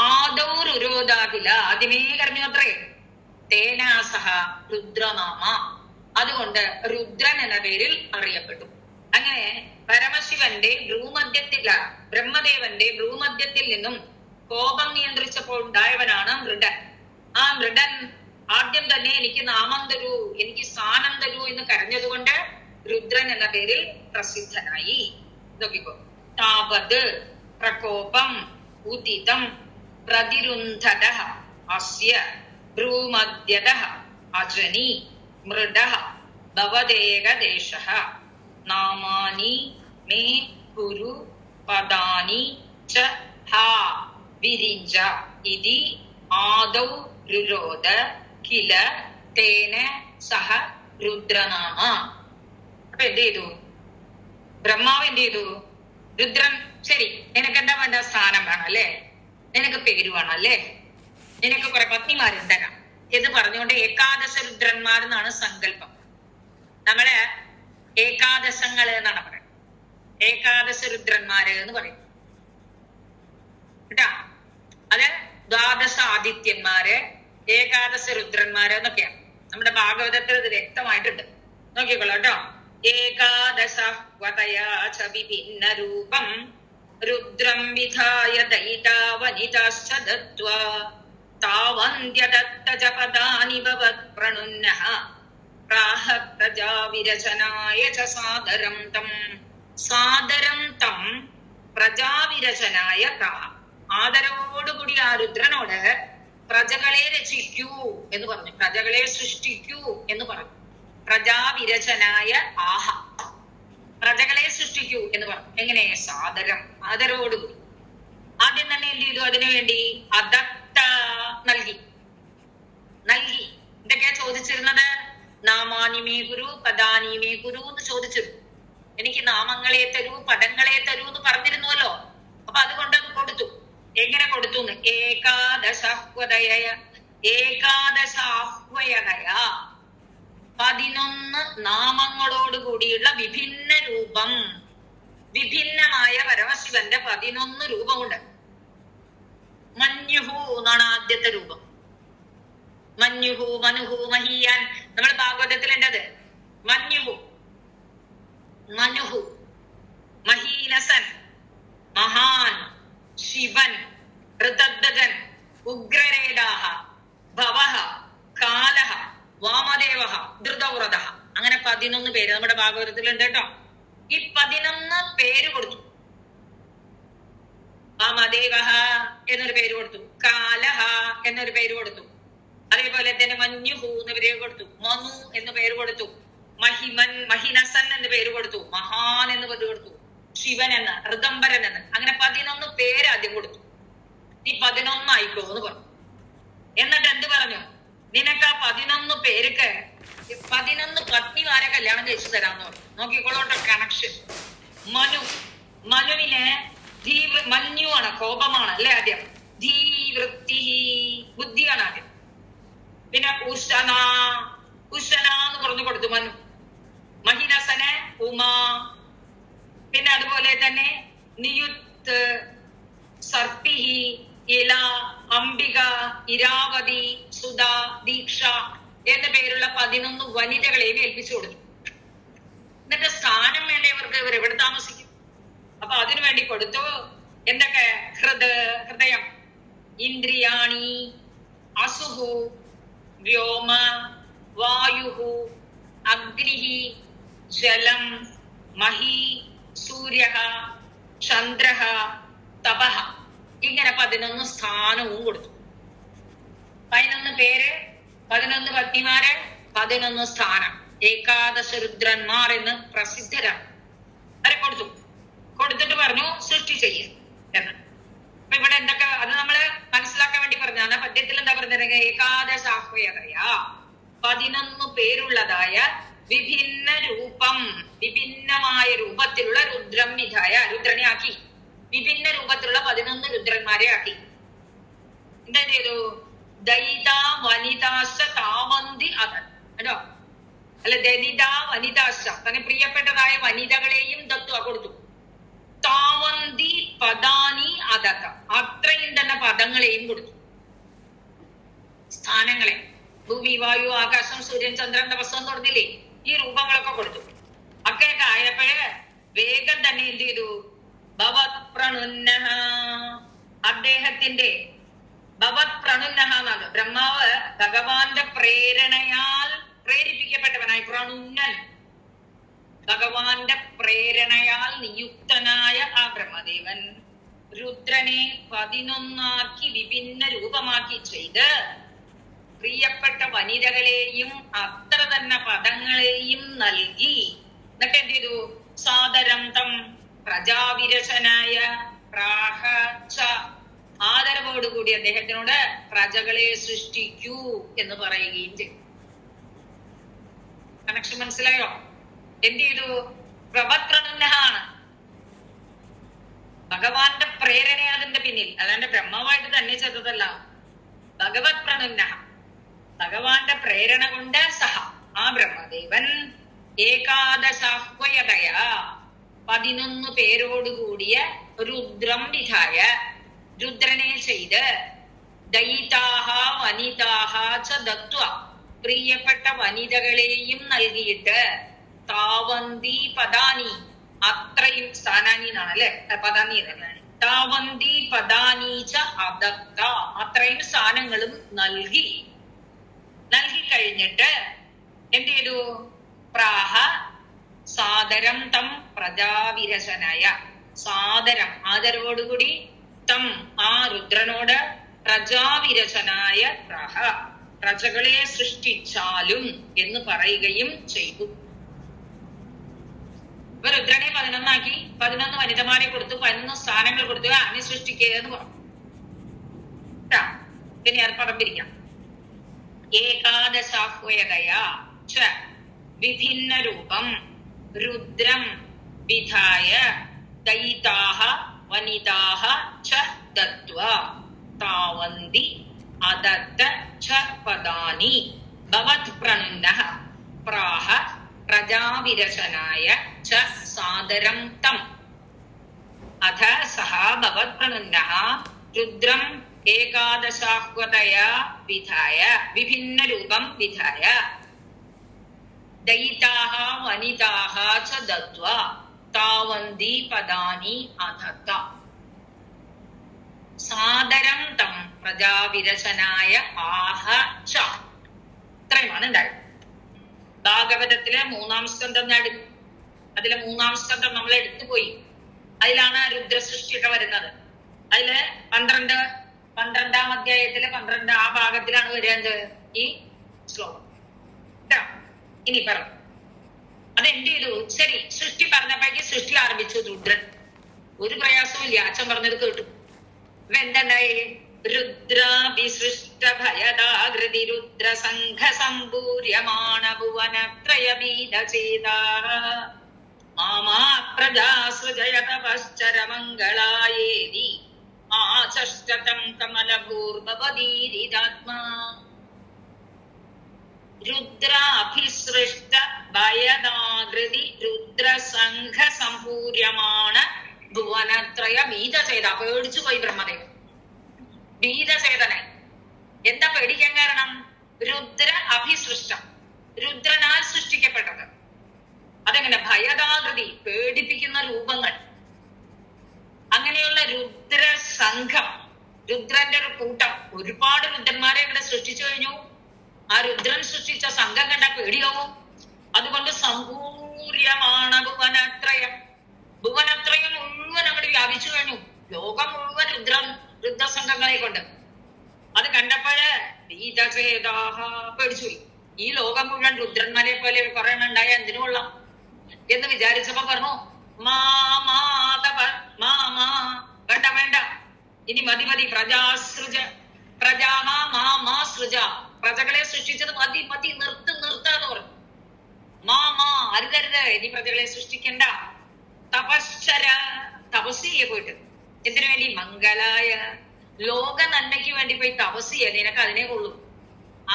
ആദൗ രുരോധാതില, ആദ്യമേ കരഞ്ഞു അത്രേ. തേനാസഹ രുദ്രനാമ, അതുകൊണ്ട് രുദ്രൻ എന്ന പേരിൽ അറിയപ്പെട്ടു. അങ്ങനെ പരമശിവന്റെ ബ്രഹ്മദേവന്റെ ഭ്രൂമധ്യത്തിൽ നിന്നും കോപം നിയന്ത്രിച്ചപ്പോൾ ഉണ്ടായവനാണ് മൃഡൻ. ആ മൃഡൻ ആദ്യം തന്നെ എനിക്ക് നാമം തരൂ, എനിക്ക് സ്ഥാനം തരൂ എന്ന് കരഞ്ഞതുകൊണ്ട് രുദ്രൻ എന്ന പേരിൽ പ്രസിദ്ധനായി. നോക്കിക്കോ. താവത് പ്രകോപം ഉദിതം പ്രതിരുന്ധതഃ അസ്യ ഭ്രൂമധ്യതഃ അജനി മൃഡഃ ഭവദേകദേശഃ നാമാനി മേ കുരു പദാനി ച ഹാ വിരിഞ്ച ഇതി ആദൗ രുരോധ കില തേന സഹ രുദ്രനാമ. അപ്പൊ എന്ത് ചെയ്തു? ബ്രഹ്മാവ് എന്ത് ചെയ്തു? രുദ്രൻ, ശരി, നിനക്ക് എന്താ വേണ്ട? സ്ഥാനം വേണം അല്ലേ, നിനക്ക് പേര് വേണം അല്ലേ, നിനക്ക് കുറെ പത്നിമാരുണ്ടരാം എന്ന് പറഞ്ഞുകൊണ്ട് ഏകാദശ രുദ്രന്മാരെന്നാണ് സങ്കല്പം. നമ്മള് ഏകാദശങ്ങള് എന്നാണ് പറയുന്നത്. ഏകാദശ രുദ്രന്മാര് എന്ന് പറയും കേട്ടാ. അത് ദ്വാദശ ആദിത്യന്മാര്, ഏകാദശ രുദ്രന്മാര് എന്നൊക്കെയാണ്. നമ്മുടെ ഭാഗവതത്തിൽ ഇത് വ്യക്തമായിട്ടുണ്ട്. നോക്കിക്കോളൂ കേട്ടോ. ഏകാദശ വിഭിന്ന രൂപം രുദ്രം വിധായ ദൈതാവനിതാശ്ച ദത്വാ താവന്ത്യദത്ത ജപദാനി ഭവത് പ്രണുന്നഃ പ്രാഹ പ്രജാവിരചനായ ച സാദരം തം. സാദരം തം പ്രജാവിരചനായ പ്രാഹ. ആദരവോടുകൂടി ആ രുദ്രനോട് പ്രജകളെ രചിക്കൂ എന്ന് പറഞ്ഞു, പ്രജകളെ സൃഷ്ടിക്കൂ എന്ന് പറഞ്ഞു. പ്രജാവിരചനായ ആഹ, പ്രജകളെ സൃഷ്ടിക്കൂ എന്ന് പറഞ്ഞു. എങ്ങനെ? സാദരം, ആദരവോടുകൂടി. ആദ്യം തന്നെ എന്ത് ചെയ്തു? അതിനുവേണ്ടി അദത്ത നൽകി. എന്തൊക്കെയാ ചോദിച്ചിരുന്നത്? നാമാനിമേ ഗുരു പദാനിമേ ഗുരു എന്ന് ചോദിച്ചിരുന്നു. എനിക്ക് നാമങ്ങളെ തരൂ, പദങ്ങളെ തരൂ എന്ന് പറഞ്ഞിരുന്നുവല്ലോ. അപ്പൊ അതുകൊണ്ട് അത് കൊടുത്തു. എങ്ങനെ കൊടുത്തു? ഏകാദശാഹ്വദയ 11 നാമങ്ങളോട് കൂടിയുള്ള വിഭിന്ന രൂപം. വിഭിന്നമായ പരമശിവന്റെ 11 രൂപമുണ്ട്. മഞ്ഞുഹു എന്നാണ് ആദ്യത്തെ രൂപം. മഞ്ഞുഹു, മനുഹു, മഹീയാൻ. നമ്മൾ ഭാഗവതത്തിൽ ഉണ്ടത്. മഞ്ഞുഹു, മനുഹു, മഹീനസൻ, മഹാൻ, ശിവൻ, ഋതദ്ഗൻ, ഉഗ്രരേഡാഹ, ഭവഹ, കാലഹ, വാമദേവഹ, ധൃതവ്രത. അങ്ങനെ 11 പേര് നമ്മുടെ ഭാഗവതത്തിലുണ്ട് കേട്ടോ. ഈ 11 പേര് കൊടുത്തു. വാമദേവഹ എന്നൊരു പേര് കൊടുത്തു, കാലഹ എന്നൊരു പേര് കൊടുത്തു, അതേപോലെ തന്നെ മഞ്ഞുഹു എന്ന് പേര് കൊടുത്തു, മനു എന്ന് പേര് കൊടുത്തു, മഹിമൻ, മഹിനസൻ എന്ന് പേര് കൊടുത്തു, മഹാൻ എന്ന് പേര് കൊടുത്തു, ശിവൻ എന്ന്, ഋതംബരൻ എന്ന്. അങ്ങനെ 11 പേര് ആദ്യം കൊടുത്തു. നീ 11 ആയിക്കോ എന്ന് പറഞ്ഞു. എന്നിട്ട് എന്ത് പറഞ്ഞു? നിനക്ക് ആ 11 പേർക്ക് 11 പത്നിമാരെ കല്യാണം കഴിച്ചു തരാമെന്ന് പറഞ്ഞു. നോക്കിക്കോളോട്ടെ കണക്ഷൻ. മനുവിന് മഞ്ഞുവാണ്, കോപമാണ് അല്ലെ ആദ്യം. ധീവൃത്തി, ബുദ്ധിയാണ് ആദ്യം. പിന്നെ ഉഷന എന്ന് പറഞ്ഞു കൊടുത്തു മനു. മഹിനസന് ഉമ. പിന്നെ അതുപോലെ തന്നെ നിയുത്ത്, സർപ്പിഹി, ഇല, അംബിക, ഇരാവതി, സുധ, ദീക്ഷ എന്ന പേരുള്ള 11 വനിതകളെയും ഏൽപ്പിച്ചു കൊടുത്തു. എന്നിട്ട് സ്ഥാനം വേണ്ടവർക്ക് ഇവർ എവിടെ താമസിക്കും? അപ്പൊ അതിനു വേണ്ടി കൊടുത്തു. എന്തൊക്കെ? ഹൃദയം, ഇന്ദ്രിയാണി, അസുഹു, വ്യോമ, വായുഹു, അഗ്നിഹി, ജലം, മഹി, സൂര്യ, ചന്ദ്രഹ, തപഹ. ഇങ്ങനെ 11 സ്ഥാനവും കൊടുത്തു. 11 പേര്, 11 പത്നിമാര്, 11 സ്ഥാനം. ഏകാദശ രുദ്രന്മാർ എന്ന് പ്രസിദ്ധരാണ്. അവരെ കൊടുത്തു. കൊടുത്തിട്ട് പറഞ്ഞു സൃഷ്ടി ചെയ്യ എന്ന്. അപ്പൊ ഇവിടെ എന്തൊക്കെ അത് നമ്മള് മനസ്സിലാക്കാൻ വേണ്ടി പറഞ്ഞാണ്. പദ്യത്തിൽ എന്താ പറഞ്ഞത്? ഏകാദശാഹ്വയതയ 11 പേരുള്ളതായ വിഭിന്ന രൂപം, വിഭിന്നമായ രൂപത്തിലുള്ള രുദ്രം വിധായ, രുദ്രനെ ആക്കി. വിഭിന്ന രൂപത്തിലുള്ള 11 രുദ്രന്മാരെ ആക്കി. എന്താ ചെയ്തു? ദൈത വനിതാശ താവന്തി അത കേട്ടോ, അല്ല ദലിത വനിതാശ, തന്നെ പ്രിയപ്പെട്ടതായ വനിതകളെയും ദത്വ കൊടുത്തു. താവന്തി പദാനി അതക, അത്രയും തന്നെ പദങ്ങളെയും കൊടുത്തു. സ്ഥാനങ്ങളെ, ഭൂമി, വായു, ആകാശം, സൂര്യൻ, ചന്ദ്രൻ, തപസ്സം തുടങ്ങില്ലേ, ഈ രൂപങ്ങളൊക്കെ കൊടുത്തു. അക്കൊക്കെ ആയപ്പോഴ് വേഗം തന്നെ എന്ത് ചെയ്തു? ഭവത് പ്രണുന്നഹ, അദ്ദേഹത്തിന്റെ ഭവത് പ്രണുന്നഹ എന്നാണ്. ബ്രഹ്മാവ് ഭഗവാന്റെ പ്രേരണയാൽ പ്രേരിപ്പിക്കപ്പെട്ടവനായി. പ്രണുന്നൻ, ഭഗവാന്റെ പ്രേരണയാൽ നിയുക്തനായ ആ ബ്രഹ്മദേവൻ രുദ്രനെ 11 വിഭിന്ന രൂപമാക്കി ചെയ്ത് പ്രിയപ്പെട്ട വനിതകളെയും അത്ര തന്നെ പദങ്ങളെയും നൽകി. എന്നിട്ട് എന്ത് ചെയ്തു? സാദരം തം പ്രജാവിരചനായ പ്രാഹ ച, ആദരവോടുകൂടി അദ്ദേഹത്തിനോട് പ്രജകളെ സൃഷ്ടിക്കൂ എന്ന് പറയുകയും ചെയ്തു. കണക്ഷൻ മനസ്സിലായോ? എന്ത് ചെയ്തു? പ്രഭപ്രണുന്നഹാണ്, ഭഗവാന്റെ പ്രേരണ അതിന്റെ പിന്നിൽ. അതാണ്ട് ബ്രഹ്മമായിട്ട് തന്നെ ചെയ്തതല്ല. ഭഗവത് പ്രണുന്നഹ, ഭഗവാന്റെ പ്രേരണ കൊണ്ട് സഹ, ആ ബ്രഹ്മദേവൻ ഏകാദശാഹ്വയതയ 11 പേരോടുകൂടിയ രുദ്രം വിധായ രുദ്രനെ ചെയ്ത് ദയിതാഹ വനിതാഹ ച ദത്വ പ്രിയപ്പെട്ട വനിതകളെയും നൽകിയിട്ട് താവന്തി പദാനി അത്രയും സ്ഥാനാനി എന്നാണ് അല്ലെ, പദാനി താവന്തി പദാനി ച അദത്ത അത്രയും സ്ഥാനങ്ങളും നൽകി കഴിഞ്ഞിട്ട് എന്ത് ചെയ്തു? പ്രാഹ സാദരം തം പ്രജാവിരസനായ സാദരം ആദരവോടുകൂടി തം ആ രുദ്രനോട് പ്രജാവിരസനായ പ്രാഹ പ്രജകളെ സൃഷ്ടിച്ചാലും എന്ന് പറയുകയും ചെയ്തു. ഇപ്പൊ രുദ്രനെ 11 ആക്കി, 11 വനിതമാരെ കൊടുത്തു, 11 സ്ഥാനങ്ങൾ കൊടുത്തു, അഗ്നി സൃഷ്ടിക്കുക എന്ന് പറഞ്ഞു. പിന്നെ പദം പിരിക്കാം. ഏകാദശാഹ്വയതയാ ച വിഭിന്ന രൂപം രുദ്രം വിധായ ദയിതാഹ വനിതാഹ ച ദത്വാ താവന്തി അദത്ത ച പദാനി ഭവത് പ്രണുന്നഃ പ്രാഹ പ്രജാവിരസനായ ച സാദരം തം അഥ സഹ ഭവത് പ്രണുന്നഃ രുദ്രം ഏകാദശാഹ്വതയാ വിധായ വിഭിന്ന രൂപം വിധായ ദയിതാഹ വനിതാഹ ച ദത്വാ താവന്തി പദാനി അധത്ത സാദരം തം പ്രജാവിരസനായ ആഹ ച. ഇത്രയുമാണ് ഉണ്ടായത്. ഭാഗവതത്തിലെ 3-ാം സ്കന്ധം എടുത്തു. അതിലെ 3-ാം സ്കന്ധം നമ്മൾ എടുത്തുപോയി. അതിലാണ് രുദ്രസൃഷ്ടിയൊക്കെ വരുന്നത്. അതില് 12-ാം അധ്യായത്തിലെ 12 ആ ഭാഗത്തിലാണ് വരുന്നത് ഈ ശ്ലോകം. ഇനി പറഞ്ഞു അതെന്ത് ചെയ്തു? ശരി, സൃഷ്ടി പറഞ്ഞപ്പോഴേക്ക് സൃഷ്ടി ആരംഭിച്ചു രുദ്രൻ. ഒരു പ്രയാസവും ഇല്ല, അച്ഛൻ പറഞ്ഞത് കേട്ടു. ഇവ എന്തുണ്ടായി? രുദ്രാഭിസൃഷ്ട ഭയദാകൃതി രുദ്ര സംഘ സമ്പൂര്യമാണ ഭുവനത്രയ ബീജചേതാ മാമാ പ്രജാസൃജയത പശ്ചര മംഗളായേതി ആചഷ്ടതം കമലഭൂർഭവദീരിതാത്മാ രുദ്രാഭിസൃഷ്ട ഭയദാകൃതി രുദ്ര സംഘ സമ്പൂര്യമാണ ഭുവനത്രയ ബീജചേത. പേടിച്ചു പോയി ബ്രഹ്മദേവൻ. ബീജചേതനെ എന്താ പേടിക്കാൻ കാരണം? രുദ്ര അഭിസൃഷ്ടം, രുദ്രനാൽ സൃഷ്ടിക്കപ്പെട്ടത്. അതെങ്ങനെ? ഭയദാകൃതി, പേടിപ്പിക്കുന്ന രൂപങ്ങൾ. അങ്ങനെയുള്ള രുദ്ര സംഘം, രുദ്രന്റെ ഒരു കൂട്ടം, ഒരുപാട് രുദ്രന്മാരെ ഇവിടെ സൃഷ്ടിച്ചു കഴിഞ്ഞു. ആ രുദ്രൻ സൃഷ്ടിച്ച സംഘം കണ്ട പേടിയാവും. അതുകൊണ്ട് സമ്പൂര്യമാണ് ഭുവനത്രയം. ഭുവനത്രയം മുഴുവൻ അങ്ങോട്ട് വ്യാപിച്ചു കഴിഞ്ഞു. ലോകം മുഴുവൻ രുദ്രസംഘങ്ങളെ കൊണ്ട്. അത് കണ്ടപ്പോഴ് ബീജചേതാഹ പേടിച്ചുപോയി. ഈ ലോകം മുഴുവൻ രുദ്രന്മാരെ പോലെ കുറെ ഉണ്ടായ എന്തിനു കൊള്ളാം എന്ന് വിചാരിച്ചപ്പോ പറഞ്ഞു വേണ്ട വേണ്ട, ഇനി മതി മതി. പ്രജാസൃജ പ്രജാഹ മാ സൃജ, പ്രജകളെ സൃഷ്ടിച്ചത് മതി മതി, നിർത്താന്ന് പറഞ്ഞു. അരുതരുത്, ഇനി പ്രജകളെ സൃഷ്ടിക്കണ്ട. തപശ്ചര, തപസ് ചെയ്യ പോയിട്ട്. എന്തിനു വേണ്ടി? മംഗളായ, ലോക നന്മയ്ക്ക് വേണ്ടി പോയി തപസ് ചെയ്യ. നിനക്ക് അതിനെ കൊള്ളൂ.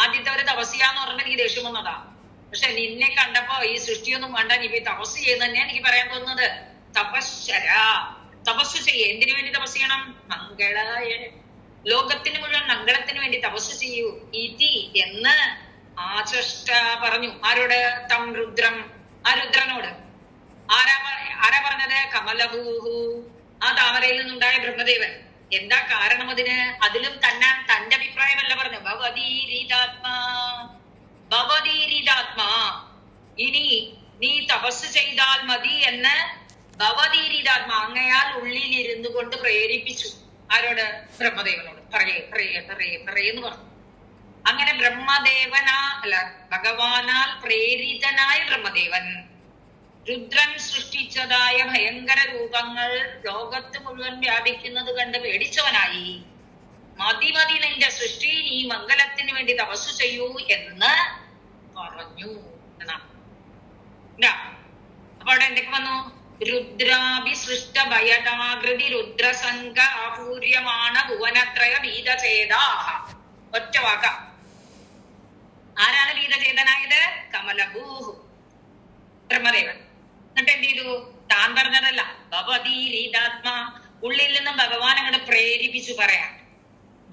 ആദ്യത്തെ ഒരു തപസ് ചെയ്യാന്ന് പറഞ്ഞാൽ എനിക്ക് ദേഷ്യം വന്നതാ. പക്ഷെ നിന്നെ കണ്ടപ്പോ ഈ സൃഷ്ടിയൊന്നും വേണ്ട, നീ പോയി തപസ് ചെയ്യുന്ന തന്നെയാണ് എനിക്ക് പറയാൻ തോന്നുന്നത്. തപശ്ചര, തപസ് ചെയ്യ. എന്തിനു വേണ്ടി തപസ് ചെയ്യണം? മംഗളായ, ലോകത്തിന് മുഴുവൻ മംഗളത്തിന് വേണ്ടി തപസ് ചെയ്യൂ. ഇതി എന്ന് ആചഷ്ട പറഞ്ഞു. ആരോട്? തം രുദ്രം, ആ രുദ്രനോട്. ആരാ പറഞ്ഞത്? കമലഭൂഹു, ആ താമരയിൽ നിന്നുണ്ടായ ബ്രഹ്മദേവൻ. എന്താ കാരണം അതിന്? അതിലും തന്റെ അഭിപ്രായമല്ല പറഞ്ഞു. ഭവതീരിതാത്മാ, ഇനി നീ തപസ് ചെയ്താൽ മതി എന്ന് ഭവതീരിതാത്മാ അങ്ങയാൽ ഉള്ളിലിരുന്നു കൊണ്ട് പ്രേരിപ്പിച്ചു. ആരോട്? ബ്രഹ്മദേവനോട്. പറയെന്ന് പറഞ്ഞു. അങ്ങനെ ഭഗവാനാൽ പ്രേരിതനായ ബ്രഹ്മദേവൻ രുദ്രൻ സൃഷ്ടിച്ചതായ ഭയങ്കര രൂപങ്ങൾ ലോകത്ത് മുഴുവൻ വ്യാപിക്കുന്നത് കണ്ട് പേടിച്ചവനായി മതി മതി നിന്റെ സൃഷ്ടി, ഈ മംഗലത്തിന് വേണ്ടി തപസ്സു ചെയ്യൂ എന്ന് പറഞ്ഞു എന്നാണ്. അപ്പൊ അവിടെ എന്തൊക്കെ വന്നു? രുദ്രാഭിസൃഷ്ട ഭയദാകൃതി രുദ്രസംഘ ആപൂര്യമാണ് ഭുവനത്രയ ബീജചേതാഹ. ഒറ്റ വാക്ക. ആരാണ് ബീജചേതനായത്? കമലഭൂഹു. ബ്രഹ്മദേവൻ. എന്നിട്ട് എന്ത് ചെയ്തു? താൻ പറഞ്ഞതല്ല, ഭവതീരീതാത്മാ, ഉള്ളിൽ നിന്ന് ഭഗവാൻ അങ്ങോട്ട് പ്രേരിപ്പിച്ചു പറയാൻ.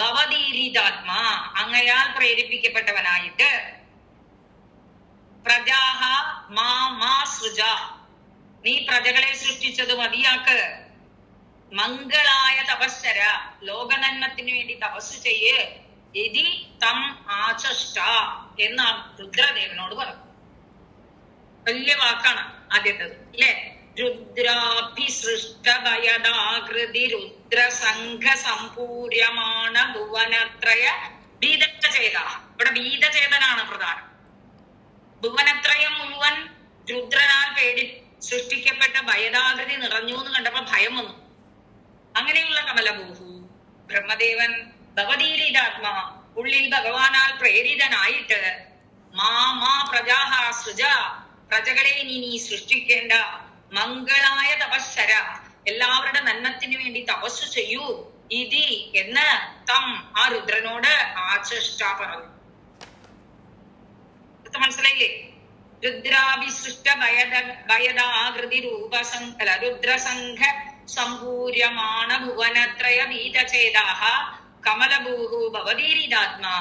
ഭവതീരീതാത്മാ, അങ്ങയാൽ പ്രേരിപ്പിക്കപ്പെട്ടവനായിട്ട്, പ്രജാഹ മാ മാ സൃജ, നീ പ്രജകളെ സൃഷ്ടിച്ചത് മതിയാക്ക്, മംഗളായ തപസ്സര, ലോകനന്മത്തിന് വേണ്ടി തപസ് ചെയ്യ്, ഇതി തം ആചഷ്ട എന്ന് രുദ്രദേവനോട് പറഞ്ഞു. വലിയ വാക്കാണ് ആദ്യത്തത് അല്ലെ. രുദ്രാഭിസൃഷ്ടഭയദാകൃതി രുദ്രസംഘ സമ്പൂര്യമാണ ഭുവനത്രയ ഭീതചേത. ഇവിടെ ഭീതചേതനാണ് പ്രധാനം. ഭുവനത്രയം മുഴുവൻ രുദ്രനാൽ സൃഷ്ടിക്കപ്പെട്ട ഭയദാകൃതി നിറഞ്ഞു എന്ന് കണ്ടപ്പോ ഭയം വന്നു. അങ്ങനെയുള്ള കമലഭൂഹു ബ്രഹ്മദേവൻ ഭവതീരീതാത്മാ, ഉള്ളിൽ ഭഗവാനാൽ പ്രേരിതനായിട്ട്, മാ മാ പ്രജാഹ സൃജ, പ്രജകളെ നീ സൃഷ്ടിക്കേണ്ട, മംഗളായ തപസ്സര, എല്ലാവരുടെ നന്മത്തിന് വേണ്ടി തപസ്സു ചെയ്യൂ, ഇതി എന്ന് തം ആ രുദ്രനോട് ആചഷ്ട പറഞ്ഞു. മനസ്സിലായില്ലേ? രുദ്രാഭിസൃഷ്ട ഭയദാകൃതി രുദ്രസംഘ സമ്പൂര്യമാണ ഭുവനത്രയ ഭീതചേതാഃ കമലഭൂഹു ഭവതീരീതാത്മാ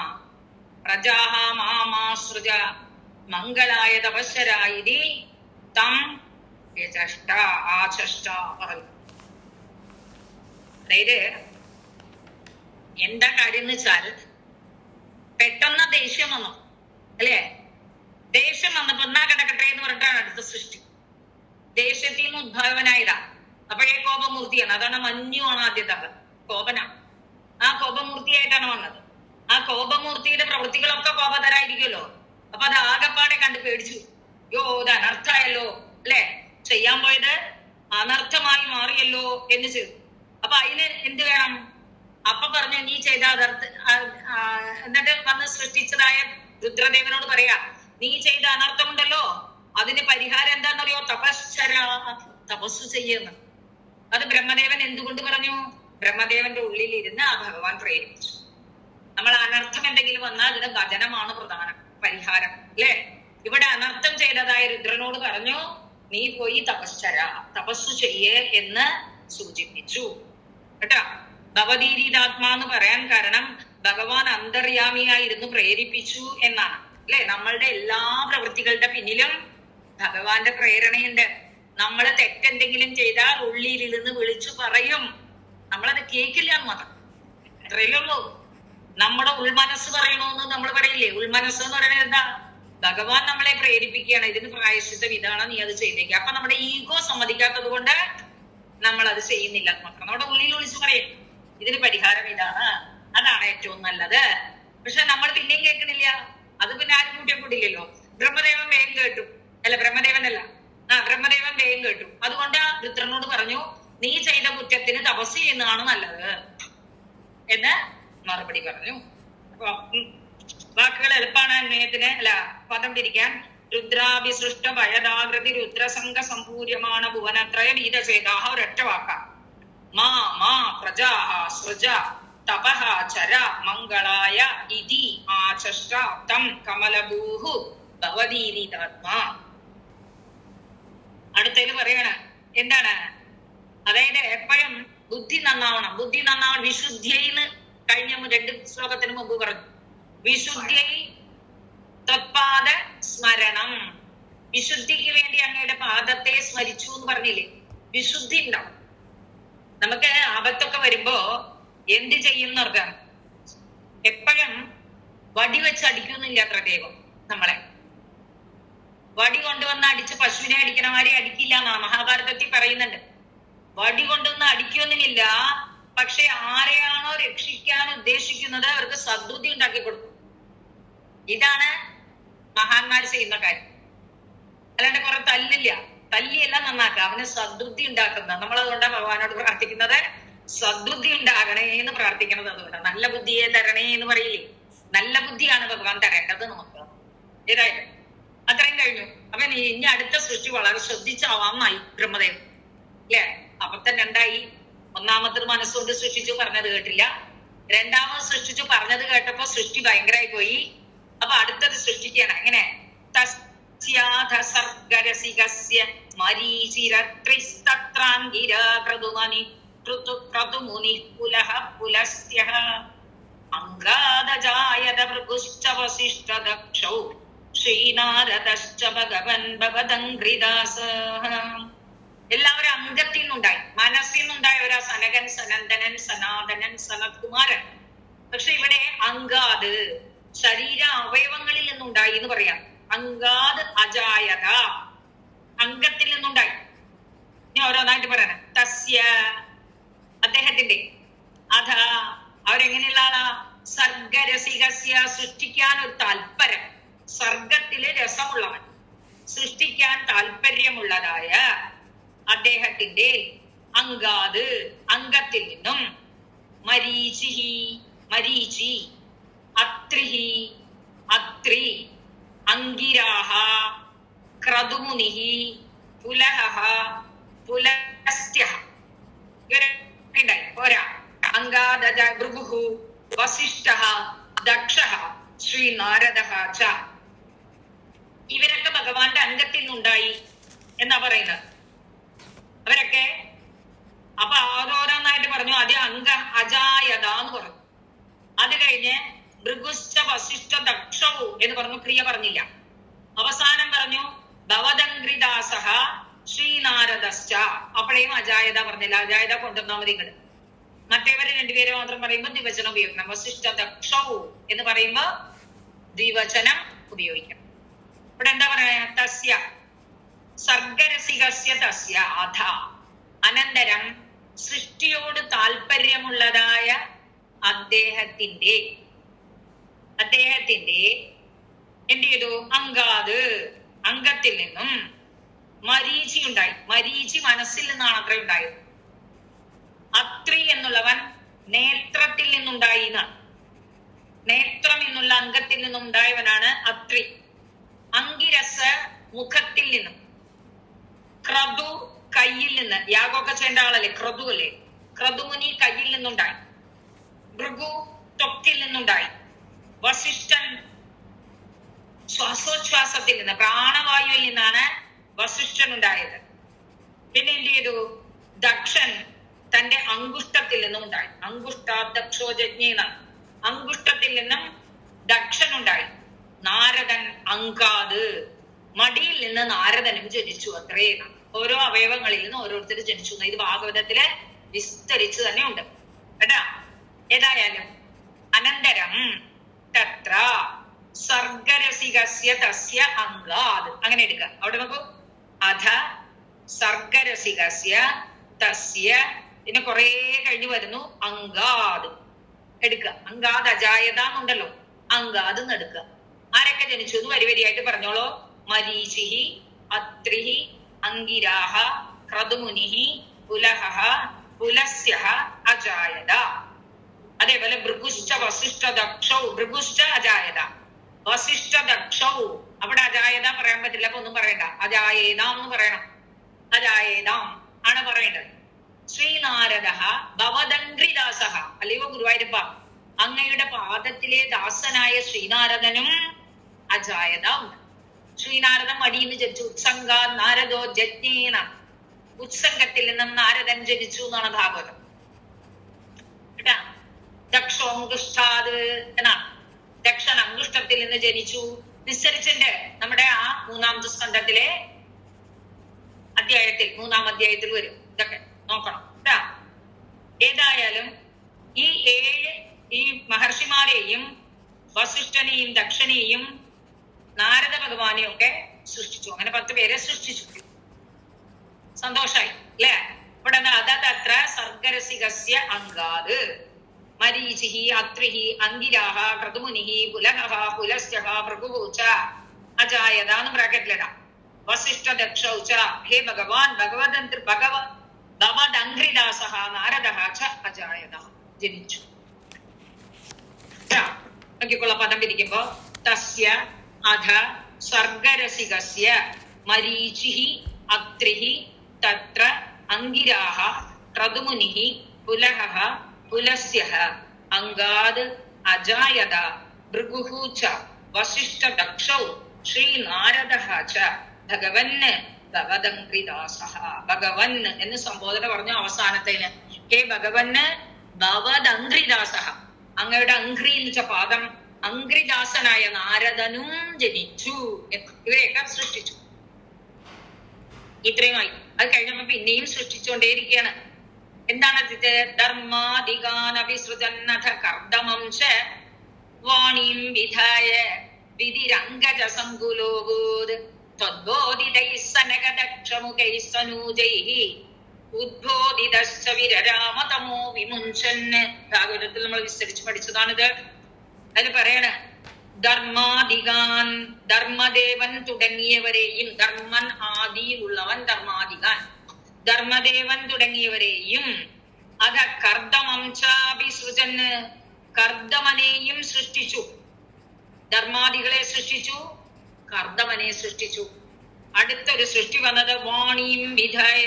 പ്രജാഃ മാമാസൃജ മംഗളായ തപസ്സരായിരി തം ആചഷ്ട പറഞ്ഞു. അതായത് എന്താ കാര്യം എന്ന് വെച്ചാൽ, പെട്ടെന്ന് ദേഷ്യം വന്നു അല്ലേ. ദേഷ്യം വന്നപ്പോ എന്നാ കിടക്കട്ടെ എന്ന് പറഞ്ഞിട്ടാണ് അടുത്ത സൃഷ്ടി. ദേഷ്യത്തിൽ നിന്ന് ഉദ്ഭവനായതാ. അപ്പോഴേ കോപമൂർത്തിയാണ്. അതാണ് മഞ്ഞുവാണ് ആദ്യത്തെ കോപനാണ്. ആ കോപമൂർത്തിയായിട്ടാണ് വന്നത്. ആ കോപമൂർത്തിയുടെ പ്രവൃത്തികളൊക്കെ കോപതരായിരിക്കുമല്ലോ. അപ്പൊ അത് ആകപ്പാടെ കണ്ട് പേടിച്ചു. യോ ഇത് അനർത്ഥമായല്ലോ അല്ലെ, ചെയ്യാൻ പോയത് അനർത്ഥമായി മാറിയല്ലോ എന്ന് ചെയ്തു. അപ്പൊ അതിന് എന്ത് വേണം? അപ്പൊ പറഞ്ഞു നീ ചെയ്ത എന്നിട്ട് വന്ന് സൃഷ്ടിച്ചതായ രുദ്രദേവനോട് പറയാ, നീ ചെയ്ത അനർത്ഥമുണ്ടല്ലോ, അതിന് പരിഹാരം എന്താണെന്നറിയോ? തപസ്സര, തപസ്സു ചെയ്യുന്നു. അത് ബ്രഹ്മദേവൻ എന്തുകൊണ്ട് പറഞ്ഞു? ബ്രഹ്മദേവന്റെ ഉള്ളിൽ ഇരുന്ന് ആ ഭഗവാൻ പ്രേരിപ്പിച്ചു. നമ്മൾ അനർത്ഥം എന്തെങ്കിലും വന്നാൽ അതിന് ഭജനമാണ് പ്രധാനം, പരിഹാരം അല്ലെ. ഇവിടെ അനർത്ഥം ചെയ്തതായ രുദ്രനോട് പറഞ്ഞു, നീ പോയി തപസ്സര, തപസ്സു ചെയ്യേ എന്ന് സൂചിപ്പിച്ചു കേട്ടോ. ഭവതീരീതാത്മാ എന്ന് പറയാൻ കാരണം ഭഗവാൻ അന്തര്യാമിയായിരുന്നു പ്രേരിപ്പിച്ചു എന്നാണ് അല്ലെ. നമ്മളുടെ എല്ലാ പ്രവൃത്തികളുടെ പിന്നിലും ഭഗവാന്റെ പ്രേരണയുണ്ട്. നമ്മൾ തെറ്റെന്തെങ്കിലും ചെയ്താൽ ഉള്ളിൽ നിന്ന് വിളിച്ചു പറയും, നമ്മളത് കേൾക്കില്ല എന്ന് മാത്രം. അത്രയേ ഉള്ളൂ. നമ്മുടെ ഉൾമനസ് പറയണോന്ന് നമ്മൾ പറയില്ലേ. ഉൾമനസ് എന്ന് പറയുന്നത് എന്താ? ഭഗവാൻ നമ്മളെ പ്രേരിപ്പിക്കുകയാണ്, ഇതിന് പ്രായശ്ചിത്തം ഇതാണ്, നീ അത് ചെയ്തേക്കുക. അപ്പൊ നമ്മുടെ ഈഗോ സമ്മതിക്കാത്തത് കൊണ്ട് നമ്മൾ അത് ചെയ്യുന്നില്ല എന്ന് മാത്രം. നമ്മുടെ ഉള്ളിൽ വിളിച്ചു പറയും, ഇതിന് പരിഹാരം ഇതാണ്, അതാണ് ഏറ്റവും നല്ലത്. പക്ഷെ നമ്മൾ പിന്നെയും കേൾക്കണില്ല. അത് പിന്നെ ആരും കൂട്ടിയപ്പോട്ടില്ലല്ലോ. ബ്രഹ്മദേവൻ വേഗം കേട്ടു. അല്ല, ബ്രഹ്മദേവനല്ല, ബ്രഹ്മദേവൻ വേഗം കേട്ടു. അതുകൊണ്ട് രുദ്രനോട് പറഞ്ഞു, നീ ചെയ്ത കുറ്റത്തിന് തപസ് ചെയ്യുന്നതാണ് നല്ലത് എന്ന് മറുപടി പറഞ്ഞു. അപ്പൊ വാക്കുകൾ എളുപ്പമാണ് അന്വയത്തിന് അല്ല പദം തിരിക്കാൻ. രുദ്രാഭിസൃഷ്ട ഭയദാകൃതി രുദ്രസംഘ സമ്പൂര്യമാണ ഭുവനത്രയ ഭീതചേതാഃ ഒരൊറ്റ വാക്ക. മാ മാ പ്രജാഃ സൃജ തപഃ ചര മംഗളായ ഇതി ആചഷ്ട തം കമലഭൂഹു ഭവതീരീതാത്മാ. അടുത്തതിൽ പറയണ എന്താണ്? അതായത് എപ്പോഴും ബുദ്ധി നന്നാവണം. ബുദ്ധി നന്നാവണം. വിശുദ്ധിയെന്ന് കഴിഞ്ഞ 2 ശ്ലോകത്തിന് മുമ്പ് പറഞ്ഞു. വിശുദ്ധിയെ ത്വത്പാദ സ്മരണം. വിശുദ്ധിക്ക് വേണ്ടി അങ്ങയുടെ പാദത്തെ സ്മരിച്ചു എന്ന് പറഞ്ഞില്ലേ. വിശുദ്ധി ഉണ്ടാവും. നമുക്ക് ആപത്തൊക്കെ വരുമ്പോ എന്ത് ചെയ്യുന്നവർക്കാണ്? എപ്പോഴും വടി വെച്ച് അടിക്കുന്നില്ല അത്ര ദൈവം നമ്മളെ. വടി കൊണ്ടുവന്ന് അടിച്ച് പശുവിനെ അടിക്കണമാരെ അടിക്കില്ല എന്നാണ് മഹാഭാരതത്തിൽ പറയുന്നുണ്ട്. വടി കൊണ്ടുവന്ന് അടിക്കൊന്നുമില്ല. പക്ഷെ ആരെയാണോ രക്ഷിക്കാൻ ഉദ്ദേശിക്കുന്നത് അവർക്ക് സദ്ബുദ്ധി ഉണ്ടാക്കി കൊടുക്കും. ഇതാണ് മഹാന്മാർ ചെയ്യുന്ന കാര്യം. അല്ലാണ്ട് കുറെ തല്ലില്ല. തല്ലിയെല്ലാം നന്നാക്കുക. അവന് സദ്ബുദ്ധി ഉണ്ടാക്കുന്ന. നമ്മളതുകൊണ്ടാണ് ഭഗവാനോട് പ്രാർത്ഥിക്കുന്നത്, സദ്ബുദ്ധി ഉണ്ടാകണേ എന്ന് പ്രാർത്ഥിക്കുന്നത്. അതുകൊണ്ടാണ് നല്ല ബുദ്ധിയെ തരണേ എന്ന് പറയില്ലേ. നല്ല ബുദ്ധിയാണ് ഭഗവാൻ തരേണ്ടത് നമുക്ക്. ഏതായാലും അത്രയും കഴിഞ്ഞു. അപ്പൊ ഇനി അടുത്ത സൃഷ്ടി വളരെ ശ്രദ്ധിച്ചാവാന്നായി ബ്രഹ്മദേവൻ അല്ലെ. അപ്പത്തൻ 2ആയി. ഒന്നാമത്തത് മനസ്സുകൊണ്ട് സൃഷ്ടിച്ചു, പറഞ്ഞത് കേട്ടില്ല. രണ്ടാമത് സൃഷ്ടിച്ചു, പറഞ്ഞത് കേട്ടപ്പോ സൃഷ്ടി ഭയങ്കരമായി പോയി. അപ്പൊ അടുത്തത് സൃഷ്ടിക്കാണ്. എങ്ങനെ? തസ്യാധ സർഗരസികസ്യ മരീചിരത്രിസ്തത്രാംഗിരാ ക്രതുമുനി പുലഃ പുലസ്ത്യഃ അംഗാദജായത ഭൃഗുശ്ച വസിഷ്ഠദക്ഷൗ ശ്രീനാരദശ്ച ഭഗവൻ ഭവദംഘ്രിദാസഃ. എല്ലാവരും അംഗത്തിൽ നിന്നുണ്ടായി, മനസ്സിൽ നിന്നുണ്ടായവരാ സനകൻ, സനന്ദനൻ, സനാതനൻ, സനത്കുമാരൻ. പക്ഷെ ഇവിടെ അംഗാത് ശരീര അവയവങ്ങളിൽ നിന്നുണ്ടായി എന്ന് പറയാം. അംഗാത് അജായത, അംഗത്തിൽ നിന്നുണ്ടായി. ഇനി ഓരോന്നായിട്ട് പറയണേ. തസ്യ അദ്ദേഹത്തിന്റെ, അധ അവരെങ്ങനെയുള്ള ആളാ, സർഗരസികസ്യ സൃഷ്ടിക്കാൻ ഒരു താല്പര്യം, സർഗത്തില് രസമുള്ളവൻ, സൃഷ്ടിക്കാൻ താല്പര്യമുള്ളതായ അദ്ദേഹത്തിന്റെ അംഗാത് അംഗത്തിൽ നിന്നും മരീചിഹി മരീചി, അത്രിഹി അത്രി, അങ്കിരാഹ ക്രതുമുനിഹി പുലഹ പുലസ്ത്യഃ. ഇവരൊക്കെ ഉണ്ടായി. പോരാ, അംഗാദജ ഭൃഗുഃ വസിഷ്ഠഃ ദക്ഷഃ ശ്രീനാരദഃ ച. ഇവരൊക്കെ ഭഗവാന്റെ അംഗത്തിൽ നിന്നുണ്ടായി എന്നാ പറയുന്നത്. അവരൊക്കെ അപ്പൊ ഓരോരോന്നായിട്ട് പറഞ്ഞു. ആദ്യം അംഗ അജായത എന്ന് പറഞ്ഞു. അത് കഴിഞ്ഞ് ഭൃഗുശ്ച വസിഷ്ഠ ദക്ഷൗ എന്ന് പറഞ്ഞു, ക്രിയ പറഞ്ഞില്ല. അവസാനം പറഞ്ഞു ഭവദംഘ്രിദാസഃ ശ്രീനാരദശ്ച. അപ്പോഴേയും അജായത പറഞ്ഞില്ല. അജായത കൊണ്ടുവന്നാ മതി ഇങ്ങട്. മറ്റേവര് രണ്ടുപേരെ മാത്രം പറയുമ്പോൾ ദ്വിവചനം ഉപയോഗിക്കണം. വസിഷ്ഠ ദക്ഷൗ എന്ന് പറയുമ്പോ ദ്വിവചനം ഉപയോഗിക്കണം. ഇവിടെ എന്താ പറയാ, തസ്യ സർഗരസികസ്യ തസ്യ അധ, അനന്തരം സൃഷ്ടിയോട് താല്പര്യമുള്ളതായ അദ്ദേഹത്തിന്റെ എന്ത് ചെയ്തു, അംഗാത് അംഗത്തിൽ നിന്നും മരീചി ഉണ്ടായി. മരീചി മനസ്സിൽ നിന്നാണ് അത്ര ഉണ്ടായത്. അത്രി എന്നുള്ളവൻ നേത്രത്തിൽ നിന്നുണ്ടായി എന്നാണ്. നേത്രം എന്നുള്ള അംഗത്തിൽ നിന്നും ഉണ്ടായവനാണ് അത്രി. അങ്കിരസ് മുഖത്തിൽ നിന്നും, ക്രതു കയ്യിൽ നിന്ന്, യാഗമൊക്കെ ചെയ്യേണ്ട ആളല്ലേ ക്രതു അല്ലേ, ക്രതുമുനി കയ്യിൽ നിന്നുണ്ടായി. ഭൃഗു ത്വക്കിൽ നിന്നുണ്ടായി. വസിഷ്ഠൻ ശ്വാസോച്ഛ്വാസത്തിൽ നിന്ന്, പ്രാണവായുവിൽ നിന്നാണ് വസിഷ്ഠൻ ഉണ്ടായത്. പിന്നെ എന്ത് ചെയ്തു, ദക്ഷൻ തന്റെ അങ്കുഷ്ടത്തിൽ നിന്നും ഉണ്ടായി. അങ്കുഷ്ടാദക്ഷോ ജജ്ഞേനാണ്. അങ്കുഷ്ടത്തിൽ നിന്നും ദക്ഷൻ ഉണ്ടായി. നാരദൻ അങ്കാത്, മടിയിൽ നിന്ന് നാരദനും ജനിച്ചു. അത്രയും ഓരോ അവയവങ്ങളിൽ നിന്ന് ഓരോരുത്തർ ജനിച്ചു. ഇത് ഭാഗവതത്തില് വിസ്തരിച്ച് തന്നെ ഉണ്ട് കേട്ടാ. ഏതായാലും അനന്തരം തത്ര സർഗരസികസ്യ തസ്യ അംഗാത്, അങ്ങനെ എടുക്ക. അവിടെ നോക്കൂ, അധ സർഗരസികസ്യ തസ്യ, പിന്നെ കുറെ കഴിഞ്ഞ് വരുന്നു അംഗാത്. എടുക്ക. അംഗാത് അജായത എന്നുണ്ടല്ലോ, അംഗാത് എടുക്കുക. ആരൊക്കെ ജനിച്ചു എന്ന് വരി വരിയായിട്ട് പറഞ്ഞോളൂ. മരീചിഹി അത്രിഹി അങ്കിരാഹ ക്രതുമുനിഹി പുലഹ പുലസ്യഃ അജായത. അതേപോലെ ഭൃഗുശ്ച വസിഷ്ഠ ദക്ഷൗ, ഭൃഗുശ്ച അജായത, വസിഷ്ഠ ദക്ഷൗ. അവിടെ അജായത പറയാൻ പറ്റില്ല, അപ്പൊ ഒന്നും പറയണ്ട, അജായേതാം എന്ന് പറയണം. അജായേതാം ആണ് പറയേണ്ടത്. ശ്രീനാരദഃ ഭവദംഘ്രിദാസഃ, അല്ലയോ ഗുരുവായൂരപ്പ, അങ്ങയുടെ പാദത്തിലെ ദാസനായ ശ്രീനാരദനും അജായത ഉണ്ട്. ശ്രീനാരദൻ മടിയിൽ ജനിച്ചു. ഉത്സംഗ നാരദോ ജജ്ഞേന, ഉത്സംഗത്തിൽ നിന്നും നാരദൻ ജനിച്ചു എന്നാണ് ഭാഗവതം കേട്ടാ. ദക്ഷോങ്കുഷ്ടാത് എന്നാണ്. ദക്ഷൻ അങ്കുഷ്ടത്തിൽ നിന്ന് ജനിച്ചു. വിസ്തരിച്ചിട്ടുണ്ട് നമ്മുടെ ആ മൂന്നാമത്തെ സ്കന്ധത്തിലെ മൂന്നാം അധ്യായത്തിൽ വരും. ഇതൊക്കെ നോക്കണം കേട്ടാ. ഏതായാലും ഈ മഹർഷിമാരെയും വസിഷ്ഠനെയും ദക്ഷനെയും നാരദ ഭഗവാനെയും ഒക്കെ സൃഷ്ടിച്ചു. അങ്ങനെ 10 പേരെ സൃഷ്ടിച്ചു. സന്തോഷായി അല്ലെ. ഇവിടെ അതത്ര സർഗരസികസ്യ അംഗാത് മരീചിഹി അത്രിഹി അങ്കിരാഹ ക്രതുമുനിഹി പുലഹ പുലസ്യഃ ഭൃഗുഃ അജായത എന്ന് ബ്രാക്കറ്റിലിടാം. വസിഷ്ഠ ദക്ഷൗച, ഹേ ഭഗവാൻ ഭവദംഘ്രിദാസഃ നാരദഃ ച അജായത, ജനിച്ചു. നോക്കിക്കൊള്ള പദം പിരിക്കുമ്പോ തസ്യ അധ സർഗരസികസ്യ മരീചിഹി അത്രിഹി തത്ര അങ്കിരാഹ ക്രതുമുനിഹി പുലഹ പുലസ്യഃ അംഗാത് അജായത ഭൃഗുഃ ച വസിഷ്ഠ ദക്ഷൗ ശ്രീ നാരദ ഭഗവന് ഭവദംഗ്രിദാസ. ഭഗവൻ എന്ന് സംബോധന പറഞ്ഞു അവസാനത്തേന്. ഹേ ഭഗവന് ഭവദംഗ്രിദാസ, അങ്ങയുടെ അംഘ്രി എന്ന് വെച്ച പാദം, അംഘ്രിദാസനായ നാരദനും ജനിച്ചു. ഇവരെയൊക്കെ സൃഷ്ടിച്ചു. ഇത്രയുമായി. അത് കഴിഞ്ഞപ്പോ പിന്നെയും സൃഷ്ടിച്ചുകൊണ്ടേയിരിക്കുകയാണ്. എന്താണ് ധർമാധികാനവിസൃജന്നഥ കർദമം ച വാണീം വിധായ വിധിരംഗജ സങ്കുലോഭൂത് ത്വദ്ബോധിതൈഃ സനകദക്ഷമുഖൈഃ സനൂജൈഃ ഉദ്ബോധിതശ്ച വിരരാമതമോ വിമുഞ്ചൻ. ഭാഗവതത്തിൽ നമ്മൾ വിസ്തരിച്ച് പഠിച്ചതാണിത്. അതിൽ പറയണ ധർമാധികാൻ, ധർമ്മദേവൻ തുടങ്ങിയവരെയും, ധർമ്മൻ ആദിയിലുള്ളവൻ ധർമാധികാൻ, ധർമ്മദേവൻ തുടങ്ങിയവരെയും, അത കർദമംശാഭിസൃജന്, കർദമനെയും സൃഷ്ടിച്ചു. ധർമാദികളെ സൃഷ്ടിച്ചു, കർദമനെ സൃഷ്ടിച്ചു. അടുത്തൊരു സൃഷ്ടി വന്നത് വാണിയും വിധായ,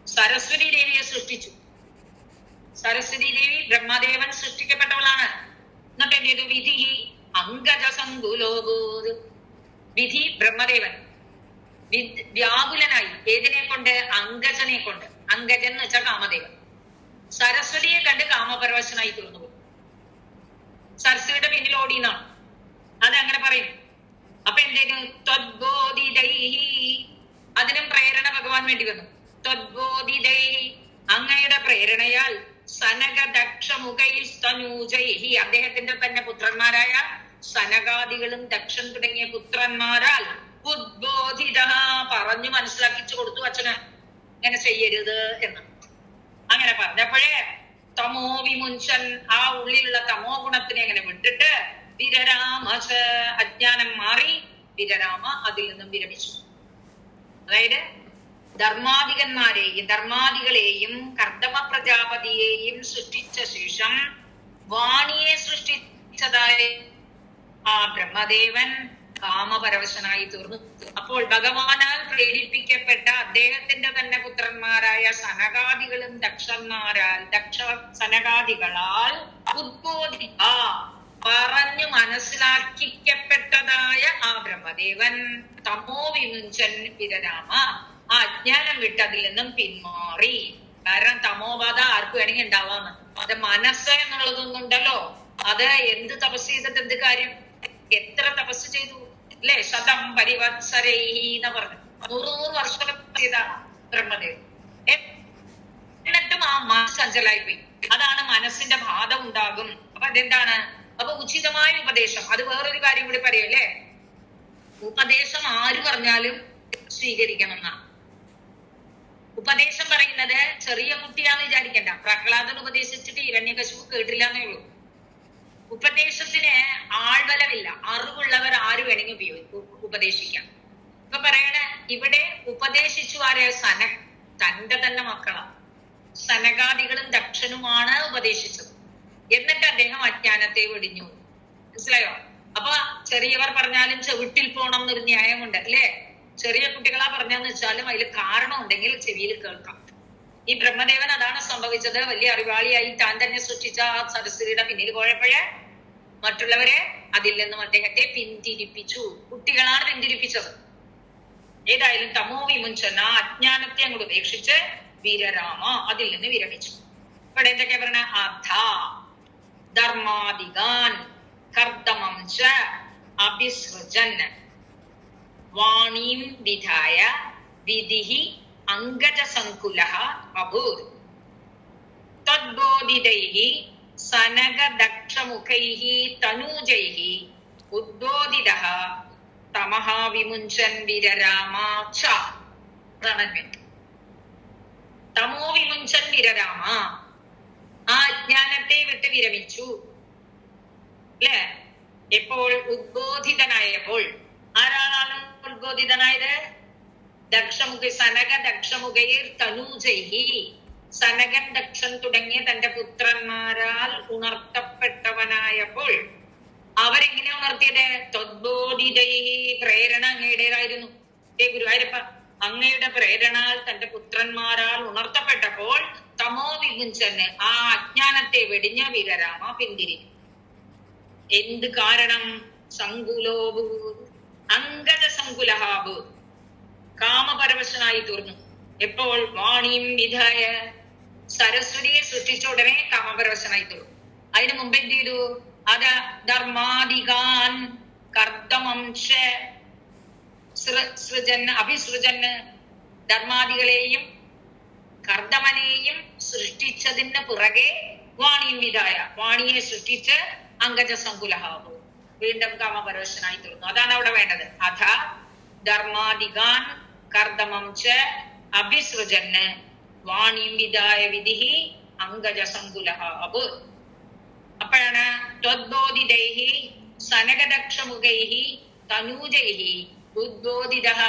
സരസ്വതി ദേവിയെ സൃഷ്ടിച്ചു. സരസ്വതി ദേവി ബ്രഹ്മദേവൻ സൃഷ്ടിക്കപ്പെട്ടവളാണ്. എന്നിട്ട് എന്ത് ചെയ്തു? വിധി അംഗജസങ്കുലോഭൂത്. വിധി ബ്രഹ്മദേവൻ വ്യാകുലനായി. ഏതിനെ കൊണ്ട്? അങ്കജനെ കൊണ്ട്. അങ്കജൻ എന്ന് വെച്ചാൽ കാമദേവൻ. സരസ്വതിയെ കണ്ട് കാമപരവശനായി തീർന്നു. സരസ്വതിയുടെ പിന്നിൽ ഓടിയെന്നാണ് അതങ്ങനെ പറയും. അപ്പൊ എന്തേനു? ത്വദ്ബോധിതൈഹി, അതിനും പ്രേരണ ഭഗവാൻ വേണ്ടി വന്നു. ത്വദ്ബോധിതൈ, അങ്ങയുടെ പ്രേരണയാൽ, സനകദക്ഷമുഖൈസ്തനൂജൈഹി, അദ്ദേഹത്തിന്റെ തന്നെ പുത്രന്മാരായ സനകാദികളും ദക്ഷൻ തുടങ്ങിയ പുത്രന്മാരാൽ ഉദ്ബോധിത, പറഞ്ഞു മനസ്സിലാക്കിച്ചു കൊടുത്തു അച്ഛന് ഇങ്ങനെ ചെയ്യരുത് എന്ന്. അങ്ങനെ പറഞ്ഞപ്പോഴേ തമോ വിമുഞ്ചൻ, ആ ഉള്ളിലുള്ള തമോ ഗുണത്തിനെ അങ്ങനെ വിട്ടിട്ട് വിരരാമ, അജ്ഞാനം മാറി വിരരാമ, അതിൽ നിന്നും വിരമിച്ചു. അതായത് ധർമാദികന്മാരെയും ധർമാദികളെയും കർദമ പ്രജാപതിയെയും സൃഷ്ടിച്ച ശേഷം വാണിയെ സൃഷ്ടിച്ചതായ ആ ബ്രഹ്മദേവൻ കാമപരവശനായി തീർന്നു. അപ്പോൾ ഭഗവാനാൽ പ്രേരിപ്പിക്കപ്പെട്ട അദ്ദേഹത്തിന്റെ തന്നെ പുത്രന്മാരായ സനകാദികളും ദക്ഷന്മാരാൽ, സനകാദികളാൽ ഉദ്ബോധിത, പറഞ്ഞു മനസ്സിലാക്കിക്കപ്പെട്ടതായ ആ ബ്രഹ്മദേവൻ തമോ വിമുഞ്ചൻ വിരരാമ, ആ അജ്ഞാനം വിട്ട് അതിൽ നിന്നും പിന്മാറി. കാരണം തമോബാധ ആർക്ക് വേണമെങ്കിൽ ഉണ്ടാവാന്ന്. അത് മനസ്സ് എന്നുള്ളതൊന്നുണ്ടല്ലോ, അത് എന്ത് തപസ് ചെയ്തിട്ട് എന്ത് കാര്യം? എത്ര തപസ് ചെയ്തു അല്ലെ? ശതം പരിവത്സരൈഹി എന്ന് പറഞ്ഞു 100 വർഷം ചെയ്താണ് ബ്രഹ്മദേവൻ. എന്നിട്ടും ആ മനസ്സ് അഞ്ചലായി പോയി. അതാണ് മനസ്സിന്റെ ബാധ ഉണ്ടാകും. അപ്പൊ അതെന്താണ്? അപ്പൊ ഉചിതമായ ഉപദേശം, അത് വേറൊരു കാര്യം കൂടി പറയല്ലേ, ഉപദേശം ആര് പറഞ്ഞാലും സ്വീകരിക്കണം എന്നാണ്. ഉപദേശം പറയുന്നത് ചെറിയ കുട്ടിയാന്ന് വിചാരിക്കണ്ട. പ്രഹ്ലാദൻ ഉപദേശിച്ചിട്ട് ഹിരണ്യകശിപു കേട്ടില്ല എന്നേ ഉള്ളൂ. ഉപദേശത്തിന് ആൾബലമില്ല. അറിവുള്ളവർ ആര് വേണമെങ്കിൽ ഉപദേശിക്കാം. ഇപ്പൊ പറയണ ഇവിടെ ഉപദേശിച്ചു ആരെ? തന്റെ തന്നെ മക്കളാണ്. സനകാദികളും ദക്ഷനുമാണ് ഉപദേശിച്ചത്. എന്നിട്ട് അദ്ദേഹം അജ്ഞാനത്തെ വെടിഞ്ഞു. മനസ്സിലായോ? അപ്പൊ ചെറിയവർ പറഞ്ഞാലും ചെവിട്ടിൽ പോണം എന്നൊരു ന്യായമുണ്ട് അല്ലേ? ചെറിയ കുട്ടികളാ പറഞ്ഞെന്ന് വെച്ചാലും അതിൽ കാരണം ഉണ്ടെങ്കിൽ ചെവിയിൽ കേൾക്കാം. ഈ ബ്രഹ്മദേവൻ അതാണ് സംഭവിച്ചത്. വലിയ അറിവാളിയായി താൻ തന്നെ സൃഷ്ടിച്ച ആ സരസ്വതിയുടെ പിന്നിൽ പോയപ്പോഴേ മറ്റുള്ളവരെ അതിൽ നിന്നും അദ്ദേഹത്തെ പിന്തിരിപ്പിച്ചു. കുട്ടികളാണ് പിന്തിരിപ്പിച്ചത്. ഏതായാലും തമോ വിമുഞ്ചന, അജ്ഞാനത്തെ അങ്ങോട്ട് ഉപേക്ഷിച്ച് വീരരാമ, അതിൽ നിന്ന് വിരമിച്ചു. ഇവിടെ എന്തൊക്കെയാ പറഞ്ഞ? അധ ധർമാദികാൻ കർദമം ച അഭിസൃജൻ വാണീം വിധായ വിധിഹി അംഗജസങ്കുലഃ അഭൂത് തദ്ബോധിതൈഹി സനകദക്ഷമുഖൈഹി തനൂജൈഹി ഉദ്ബോധിതഃ തമഃ വിമുഞ്ചൻ വിരരാമ ച. തമോ വിമുഞ്ചൻ വിരരാമ, ആ അജ്ഞാനത്തെ വിട്ട് വിരമിച്ചു അല്ലെ? എപ്പോൾ? ഉദ്ബോധിതനായപ്പോൾ. ആരാണ് ഉദ്ബോധിതനായത്? സനക ദക്ഷമുഖൈർ തനൂജൈഹി, സനകൻ ദക്ഷൻ തുടങ്ങിയ തന്റെ പുത്രന്മാരാൽ ഉണർത്തപ്പെട്ടവനായപ്പോൾ. അവരെങ്ങനെ ഉണർത്തിയത്? ത്വദ്ബോധിതൈഹി, പ്രേരണ അങ്ങയുടേതായിരുന്നു. ഗുരുവായൂരപ്പ, അങ്ങയുടെ പ്രേരണാൽ തന്റെ പുത്രന്മാരാൽ ഉണർത്തപ്പെട്ടപ്പോൾ തമോ വിമുഞ്ചന്, ആ അജ്ഞാനത്തെ വെടിഞ്ഞ വിരരാമ പിന്തിരിഞ്ഞു. എന്ത് കാരണം? സങ്കുലോഭൂ, അങ്കജസങ്കുലഹാബ്, കാമപരവശനായി തീർന്നു. എപ്പോൾ? വാണിയും വിധായ, സരസ്വതിയെ സൃഷ്ടിച്ച ഉടനെ കാമപരവശനായി തീർന്നു. അതിനു മുമ്പ് എന്ത് ചെയ്തു? അത് ധർമാദികാൻ കർദ്ദമംശ സൃജൻ അഭിസൃജന്, ധർമാദികളെയും കർദ്ദമനെയും സൃഷ്ടിച്ചതിന് പിറകെ വാണിയും വിധായ, വാണിയെ സൃഷ്ടിച്ച് അങ്കജസങ്കുലഹാബ്, വീണ്ടും കാമപരവശനായി തീർന്നു. അതാണ് അവിടെ വേണ്ടത്. അഥ ധർമാദികാൻ കർദ്ദമം ച അഭിസൃജന് വാണിം വിധായ വിധിഹി അങ്കജസങ്കുലഹാബ്. അപ്പോഴാണ് ത്വദ്ബോധിതൈഹി സനകദക്ഷമുഖൈഹി തനൂജൈഹി ഉദ്ബോധിതഃ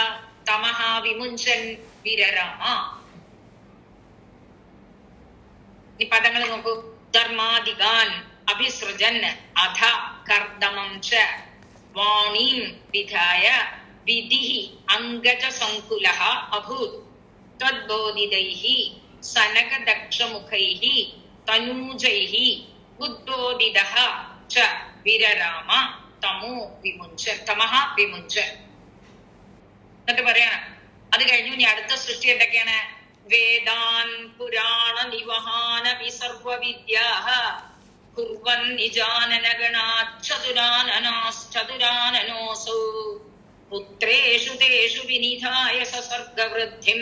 തമഃ വിമുഞ്ചൻ വിരരാമ. ഈ പദങ്ങൾ നോക്കൂ. ധർമാദികാൻ അഭിസൃജൻ അധ കർദ്ദമം ച വാണീം വിധായ വിധിഹി അങ്കജസങ്കുലഃ അഭൂത് ത്വദ്ബോധിതൈഹി സനകദക്ഷമുഖൈഹി തനൂജൈഹി ഉദ്ബോധിതഃ ച വിരരാമ തമോ വിമുഞ്ചൻ തമഃ വിമുഞ്ചൻ. എന്നിട്ട് പറയാണ്, അത് കഴിഞ്ഞു ഇനി അടുത്ത സൃഷ്ടി എന്തൊക്കെയാണ്? വേദാൻ പുരാണ നിവഹാന വിസർവവിദ്യാഃ കുർവൻ നിജാനനഗണാശ്ചതുരാനനാശ്ചതുരാനനോസൗ പുത്രേഷു തേഷു വിനിധായ സസർഗവൃദ്ധിം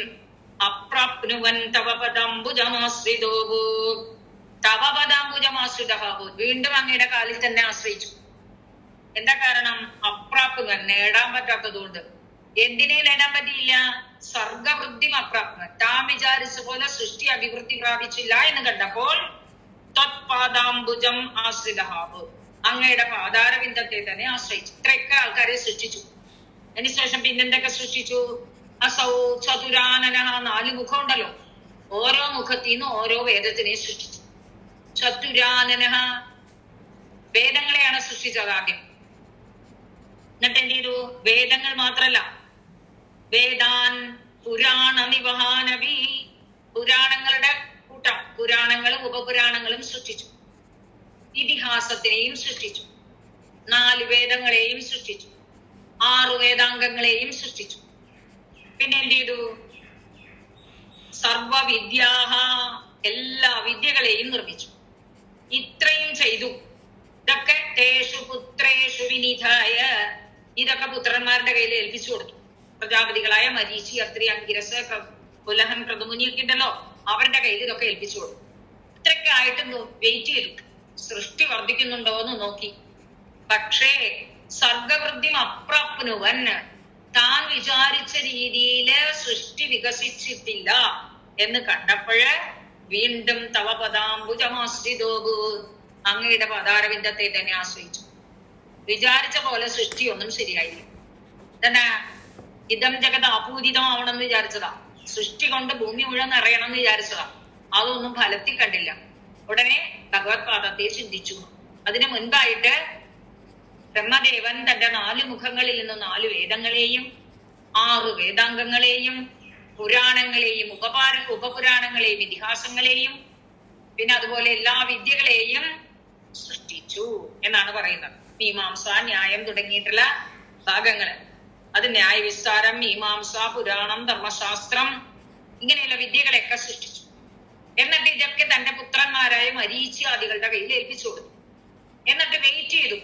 അപ്രാപ്നുവൻ തവ പദാംബുജമാശ്രിതോ ഭൂത്. തവ പദാംബുജമാശ്രിതഃ ഭൂത്. വീണ്ടും അങ്ങയുടെ കാലിൽ തന്നെ ആശ്രയിച്ചു. എന്താ കാരണം? അപ്രാപ്നുവൻ, നേടാൻ പറ്റാത്തതുകൊണ്ട്. എന്തിനെ നേടാൻ പറ്റിയില്ല? സർഗവൃദ്ധി അപ്രാപ്നുവൻ, താൻ വിചാരിച്ച പോലെ സൃഷ്ടി അഭിവൃദ്ധി പ്രാപിച്ചില്ല എന്ന് കണ്ടപ്പോൾ ത്വത്പാദാംബുജം ആശ്രിതഃ ഭൂത്, അങ്ങയുടെ പാതാരവിന്ദത്തെ തന്നെ ആശ്രയിച്ചു. ഇത്രയൊക്കെ ആൾക്കാരെ സൃഷ്ടിച്ചു. അതിനുശേഷം പിന്നെന്തൊക്കെ സൃഷ്ടിച്ചു? അസൗ ചതുരാനന, 4 മുഖം ഉണ്ടല്ലോ. ഓരോ മുഖത്തിൽ നിന്ന് ഓരോ വേദത്തിനെ സൃഷ്ടിച്ചു. ചതുരാനന, വേദങ്ങളെയാണ് സൃഷ്ടിച്ചത് ആദ്യം. എന്നിട്ട് എന്ത് ചെയ്തു? വേദങ്ങൾ മാത്രല്ല, വേദാൻ പുരാണ നിവഹാനവി, പുരാണങ്ങളുടെ കൂട്ടം, പുരാണങ്ങളും ഉപപുരാണങ്ങളും സൃഷ്ടിച്ചു. ഇതിഹാസത്തിനെയും സൃഷ്ടിച്ചു. 4 വേദങ്ങളെയും സൃഷ്ടിച്ചു. 6 വേദാംഗങ്ങളെയും സൃഷ്ടിച്ചു. പിന്നെ എന്ത് ചെയ്തു? സർവവിദ്യാഹ, എല്ലാ വിദ്യകളെയും നിർമ്മിച്ചു. ഇത്രയും ചെയ്തു. ഇതൊക്കെ തേഷു പുത്രേഷു വിനിധായ, ഇതൊക്കെ പുത്രന്മാരുടെ കയ്യിൽ ഏൽപ്പിച്ചു കൊടുത്തു. പ്രജാപതികളായ മരീചി, അത്രി, അങ്കിരസ്, പുലഹൻ, പ്രഥമുനിയൊക്കെ ഉണ്ടല്ലോ, അവരുടെ കയ്യിൽ ഇതൊക്കെ ഏൽപ്പിച്ചു കൊടുത്തു. ഇത്രയൊക്കെ ആയിട്ട് വെയിറ്റ് ചെയ്തു. സൃഷ്ടി വർദ്ധിക്കുന്നുണ്ടോ എന്ന് നോക്കി. പക്ഷേ സർഗവൃദ്ധി അപ്രാപ്നുവൻ, താൻ വിചാരിച്ച രീതിയില് സൃഷ്ടി വികസിച്ചിട്ടില്ല എന്ന് കണ്ടപ്പോഴ് വീണ്ടും തവ പദാംബുജമാശ്രിതോ ഭൂത്, അങ്ങയുടെ പദാരവിന്ദത്തെ തന്നെ ആശ്രയിച്ചു. വിചാരിച്ച പോലെ സൃഷ്ടിയൊന്നും ശരിയായില്ല. തന്നെ ഇതം ജഗത് അപൂരിതമാവണം എന്ന് വിചാരിച്ചതാ. സൃഷ്ടി കൊണ്ട് ഭൂമി മുഴുവൻ നിറയണം എന്ന് വിചാരിച്ചതാ. അതൊന്നും ഫലത്തിൽ കണ്ടില്ല. ഉടനെ ഭഗവത് പാദത്തെ ചിന്തിച്ചു. അതിനു മുൻപായിട്ട് ബ്രഹ്മദേവൻ തന്റെ 4 മുഖങ്ങളിൽ നിന്ന് 4 വേദങ്ങളെയും 6 വേദാംഗങ്ങളെയും പുരാണങ്ങളെയും ഉപപുരാണങ്ങളെയും ഇതിഹാസങ്ങളെയും പിന്നെ അതുപോലെ എല്ലാ വിദ്യകളെയും സൃഷ്ടിച്ചു എന്നാണ് പറയുന്നത്. മീമാംസ, ന്യായം തുടങ്ങിയിട്ടുള്ള ഭാഗങ്ങള്. അത് ന്യായവിസ്താരം, മീമാംസ, പുരാണം, ധർമ്മശാസ്ത്രം, ഇങ്ങനെയുള്ള വിദ്യകളെയൊക്കെ സൃഷ്ടിച്ചു. എന്നിട്ട് ഇതൊക്കെ തന്റെ പുത്രന്മാരായ മരീച്യാദികളുടെ കയ്യിൽ ഏൽപ്പിച്ചു കൊടുത്തു. എന്നിട്ട് വെയിറ്റ് ചെയ്തു,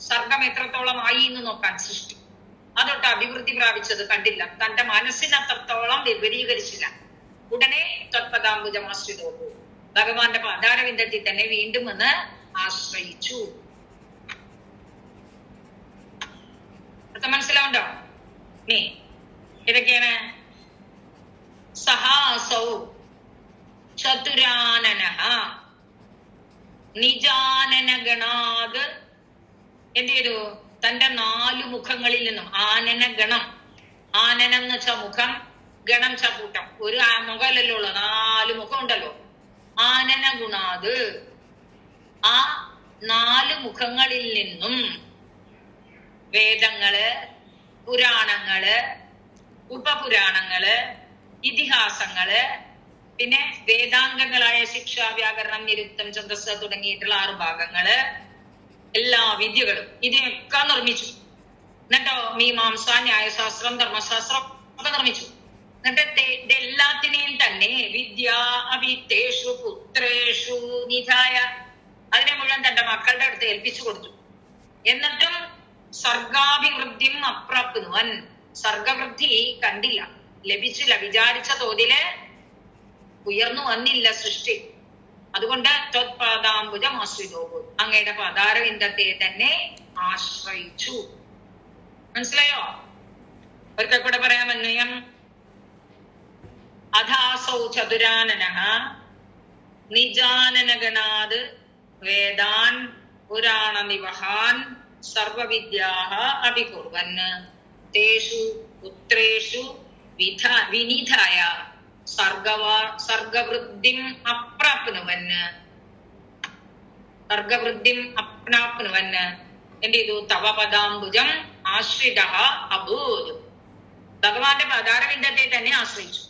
സർഗം എത്രത്തോളമായി എന്ന് നോക്കാൻ. സൃഷ്ടി അതൊട്ട് അഭിവൃദ്ധി പ്രാപിച്ചത് കണ്ടില്ല. തന്റെ മനസ്സിന് അത്രത്തോളം വിപരീകരിച്ചില്ല. ഉടനെ ത്വത്പദാംബുജമാശ്രിതോ, ഭഗവാന്റെ പാതാരവിന്ദത്തിൽ തന്നെ വീണ്ടും വന്ന് ആശ്രയിച്ചു. മനസ്സിലാവുണ്ടോ? ഇതൊക്കെയാണ് സഹാസൗ ചതുരാനനഃ നിജാനനഗണാത്. എന്ത് ചെയ്തു? തന്റെ 4 മുഖങ്ങളിൽ നിന്നും ആനന ഗണം, ആനനം എന്ന് വെച്ചാ മുഖം, ഗണം ച കൂട്ടം. ഒരു മുഖമല്ലല്ലോ ഉള്ളു, 4 മുഖം ഉണ്ടല്ലോ. ആനന ഗുണാത്, ആ 4 മുഖങ്ങളിൽ നിന്നും വേദങ്ങള്, പുരാണങ്ങള്, ഉപപുരാണങ്ങള്, ഇതിഹാസങ്ങള്, പിന്നെ വേദാംഗങ്ങളായ ശിക്ഷ, വ്യാകരണം, നിരുക്തം, ഛന്ദസ് തുടങ്ങിയിട്ടുള്ള 6 ഭാഗങ്ങള്, എല്ലാ വിദ്യകളും ഇതിനൊക്കെ നിർമ്മിച്ചു. എന്നിട്ടോ മീമാംസ, ന്യായശാസ്ത്രം, ധർമ്മശാസ്ത്രം ഒക്കെ നിർമ്മിച്ചു. എന്നിട്ട് ഇതെല്ലാത്തിനെയും തന്നെ വിദ്യ അവിത്തേഷു പുത്രേഷു നിധായ, അതിനെ മുഴുവൻ തന്റെ മക്കളുടെ അടുത്ത് ഏൽപ്പിച്ചു കൊടുത്തു. എന്നിട്ടും സർഗാഭിവൃദ്ധിയും അപ്രാപ്നുവൻ, സർഗവൃദ്ധി കണ്ടില്ല, ലഭിച്ചില്ല, വിചാരിച്ച തോതില് ഉയർന്നു വന്നില്ല സൃഷ്ടി. അതുകൊണ്ട് ത്വത്പാദാംബുജം ആശ്രിതോഭൂ, അങ്ങയുടെ പാതാരവിന്ദത്തെ തന്നെ ആശ്രയിച്ചു. മനസ്സിലായോ? ഒരിക്കൽ കൂടെ പറയാം അന്വയം. അഥാസൗ ചതുരാനനഃ നിജാനനഗണാത് വേദാൻ പുരാണനിവഹാൻ സർവവിദ്യാഃ അഭികുർവൻ തേഷു പുത്രേഷു വിനിധായ സർഗവൃദ്ധിം അപ്രാപ്നുവൻ എന്ത് ചെയ്തു? തവ പദാംബുജം ആശ്രിത അഭൂത്, ഭഗവാന്റെ പദാരവിന്ദത്തെ തന്നെ ആശ്രയിച്ചു.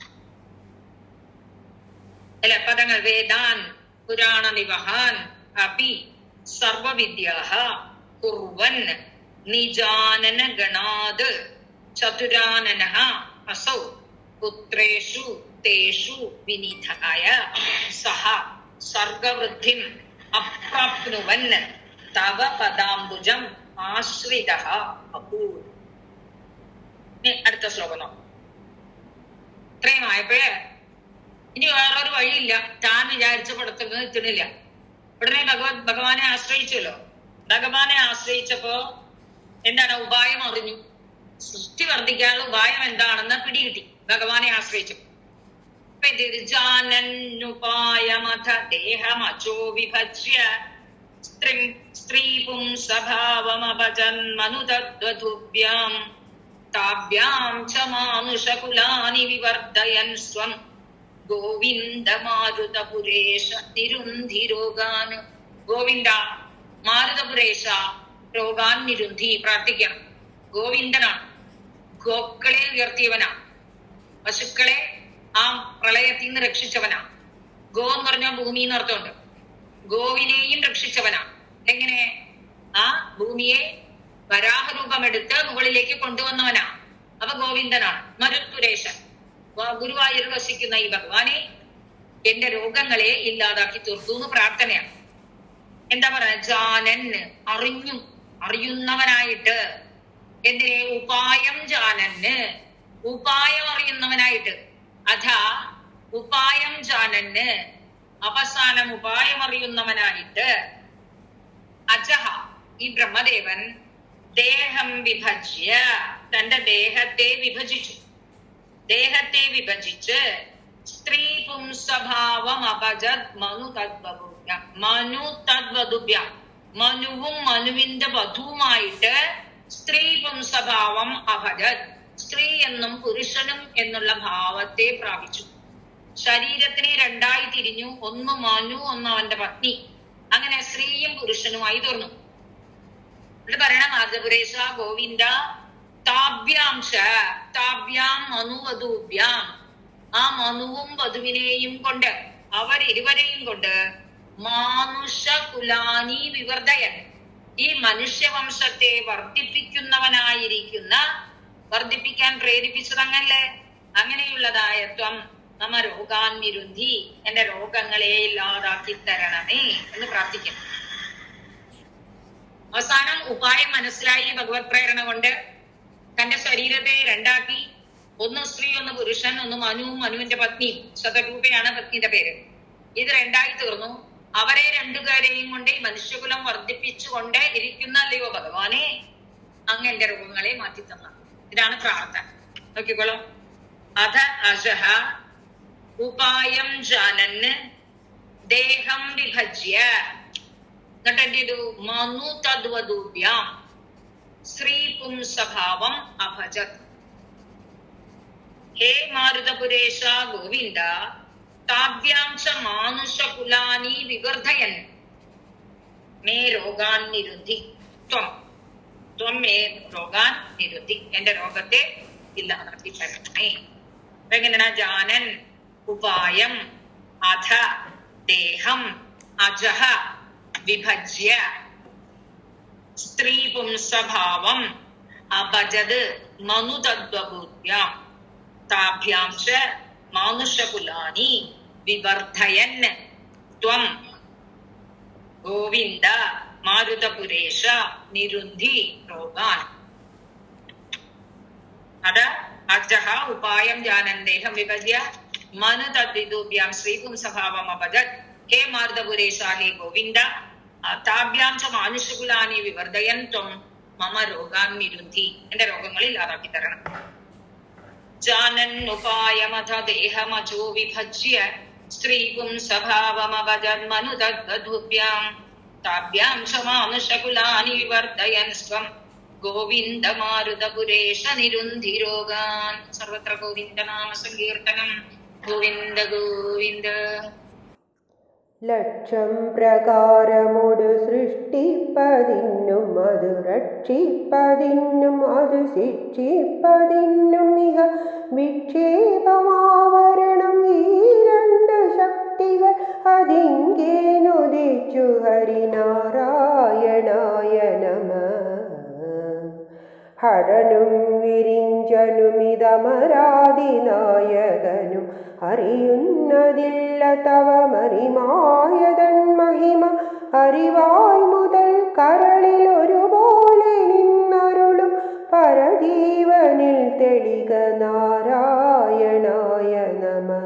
അല്ലെ പദങ്ങൾ വേദാൻ പുരാണനിവഹാൻ അപി സർവവിദ്യാഃ കുർവൻ നിജാനന ഗണാത് ചതുരാനനഃ അസൗ പുത്രേഷു തേഷു വിനിധായ സഹ സർഗവൃദ്ധിം അപ്രാപ്നുവൻ തവ പദാംബുജം ആശ്രിതഃ അഭൂത്. അടുത്ത ശ്ലോകം നോക്കാം. ഇത്രയും ആയപ്പോഴേ ഇനി വേറൊരു വഴിയില്ല, താൻ വിചാരിച്ച പടത്തിൽ എത്തണില്ല. ഉടനെ ഭഗവാനെ ആശ്രയിച്ചല്ലോ. ഭഗവാനെ ആശ്രയിച്ചപ്പോ എന്താണ്? ഉപായം അറിഞ്ഞു. സൃഷ്ടി വർദ്ധിക്കാനുള്ള ഉപായം എന്താണെന്ന് പിടികിട്ടി ഭഗവാനെ ആശ്രയിച്ചപ്പോ. ജാനന്നുപായമഥ ദേഹമചോ വിഭജ്യ സ്ത്രീ പുംസഭാവമഭജന്മനുതദ്വധുഭ്യാം താഭ്യാം ച മാനുഷകുലാനി വിവർദ്ധയൻ സ്വം ഗോവിന്ദമാരുതപുരേശ നിരുന്ധി രോഗാൻ. ഗോവിന്ദ മാരുതപുരേശ രോഗാൻ നിരുന്ധി. പ്രാർത്ഥിക്കണം. ഗോവിന്ദനാണ്, ഗോക്കളെ ഉയർത്തിയവനാ, പശുക്കളെ ആ പ്രളയത്തിൽ നിന്ന് രക്ഷിച്ചവനാ. ഗോ എന്ന് പറഞ്ഞാൽ ഭൂമി എന്നർത്ഥമുണ്ട്. ഗോവിനെയും രക്ഷിച്ചവനാ. എങ്ങനെ? ആ ഭൂമിയെ വരാഹരൂപമെടുത്ത് മുകളിലേക്ക് കൊണ്ടുവന്നവനാ. അപ്പൊ ഗോവിന്ദനാണ്. മരുത്തുരേശൻ, ഗുരുവായൂർ വസിക്കുന്ന ഈ ഭഗവാനെ എന്റെ രോഗങ്ങളെ ഇല്ലാതാക്കി തീർത്തു എന്ന് പ്രാർത്ഥനയാണ്. എന്താ പറയാ? ജാനൻ അറിയുന്നവനായിട്ട്. എന്തിനെ? ഉപായം ജാനന്, ഉപായം അറിയുന്നവനായിട്ട്. അഥാ ഉപായം ജാനന്, അവസാനം ഉപായം അറിയുന്നവനായിട്ട്. അജഹ, ഈ ബ്രഹ്മദേവൻ ദേഹം വിഭജ്യ, തന്റെ ദേഹത്തെ വിഭജിച്ചു. ദേഹത്തെ വിഭജിച്ച് സ്ത്രീ പുംസഭാവം അഭജത് മനു തദ്വധുഭ്യ, മനുവും മനുവിന്റെ വധുവുമായിട്ട് സ്ത്രീ പുംസഭാവം അഭജത്, സ്ത്രീ എന്നും പുരുഷനും എന്നുള്ള ഭാവത്തെ പ്രാപിച്ചു. ശരീരത്തിനെ രണ്ടായി തിരിഞ്ഞു. ഒന്ന് മനു, ഒന്ന് അവന്റെ പത്നി. അങ്ങനെ സ്ത്രീയും പുരുഷനുമായി തീർന്നു. ഇത് പറയണ മാധവപുരേശ ഗോവിന്ദ താഭ്യാം മനുവധൂഭ്യാം, ആ മനുവും വധുവിനെയും കൊണ്ട്, അവരിരുവരെയും കൊണ്ട് മാനുഷ കുലാനി വിവർദ്ധയൻ, ഈ മനുഷ്യവംശത്തെ വർദ്ധിപ്പിക്കുന്നവനായിരിക്കുന്ന, വർദ്ധിപ്പിക്കാൻ പ്രേരിപ്പിച്ചതങ്ങല്ലേ, അങ്ങനെയുള്ളതായ ത്വം നമ്മ രോഗാൻ നിരുന്ധി, എന്റെ രോഗങ്ങളെ ഇല്ലാതാക്കി തരണമേ എന്ന് പ്രാർത്ഥിക്കുന്നു. അവസാനം ഉപായം മനസ്സിലായി. ഭഗവത് പ്രേരണ കൊണ്ട് തന്റെ ശരീരത്തെ രണ്ടാക്കി. ഒന്ന് സ്ത്രീ, ഒന്ന് പുരുഷൻ, ഒന്ന് മനു, മനുവിന്റെ പത്നിയും. ശതരൂപയാണ് പത്നിയുടെ പേര്. ഇത് രണ്ടായി തീർന്നു. അവരെ രണ്ടുപേരെയും കൊണ്ട് ഈ മനുഷ്യകുലം വർദ്ധിപ്പിച്ചുകൊണ്ട് ഇരിക്കുന്നല്ലയോ ഭഗവാനെ, അങ്ങ് എന്റെ രോഗങ്ങളെ മാറ്റിത്തന്ന. ഇതാണ് പ്രാർത്ഥന. നോക്കിക്കോളൂ. അധ അജഹ ഉപായം ജാനന് ദേഹം വിഭജ്യ, എന്നിട്ട് എന്ത് ചെയ്തു? മനു തദ്വധൂഭ്യാം ശ്രീ പുംസഭാവം അഭജത്. ഹേ മാരുതപുരേശ ഗോവിന്ദ താഭ്യാം ച മാനുഷകുലാനി വിവർദ്ധയൻ മേ രോഗാൻ നിരുദ്ധി. ത്വം മേ രോഗാൻ നിരുദ്ധി, എന്റെ രോഗത്തെ ഇല്ലാതാക്കി തരണമേ. എങ്ങനെയാണ്? ജാനൻ ഉപായം അധ ദേഹം അജഹ വിഭജ്യ സ്ത്രീ പുംസഭാവം അഭജത് മനുതദ്വബുദ്ധ്യാം താഭ്യാം ച മാനുഷകുലാനി വിവർദ്ധയൻ ത്വം ഗോവിന്ദ മാരുതപുരേശ നിരുന്ധി രോഗാൻ. അത അജഹ ഉപായം ജാനന്ദേഹം വിഭജ്യ മനു തദ്വിദുഭ്യാം ശ്രീപുംസഭാവം അഭജത്. ഹേ മാരുതപുരേശ, ഹേ ഗോവിന്ദ, താഭ്യാം ച മാനുഷകുലാനി വിവർദ്ധയൻ ത്വം മമ രോഗാൻ നിരുന്ധി. എന്റെ രോഗങ്ങൾ ഇല്ലാതാക്കി തരണം. ജാനൻ ഉപായമഥ ദേഹമജോ വിഭജ്യ സ്ത്രീപുംസഭാവമഭജത് മനു തദ്വധുഭ്യാം താഭ്യാം ച മാനുഷകുലാനി വിവർദ്ധയൻ സ്വം ഗോവിന്ദ മാരുതപുരേശ നിരുന്ധി രോഗാൻ. സർവത്ര ഗോവിന്ദനാമ സങ്കീർത്തനം. ഗോവിന്ദ ഗോവിന്ദ. ലക്ഷം പ്രകാരമൊടു സൃഷ്ടിപ്പതിന്നും അത് രക്ഷിപ്പതിന്നും അത് ശിക്ഷിപ്പതിന്നും ഇഹ വിക്ഷേപമാവരണം ഈ രണ്ട് ശക്തികൾ അതിങ്കേനുദിച്ചു ഹരിനാരായണായ നമഃ. ഹരനും വിരിഞ്ചനുമിതമരാതിനായകനും അറിയുന്നതില്ല തവ മറിമായതൻ മഹിമ. അറിവായ് മുതൽ കരളിൽ ഒരുപോലെ നിന്നരുളും പരജീവനിൽ തെളിക നാരായണായ നമഃ.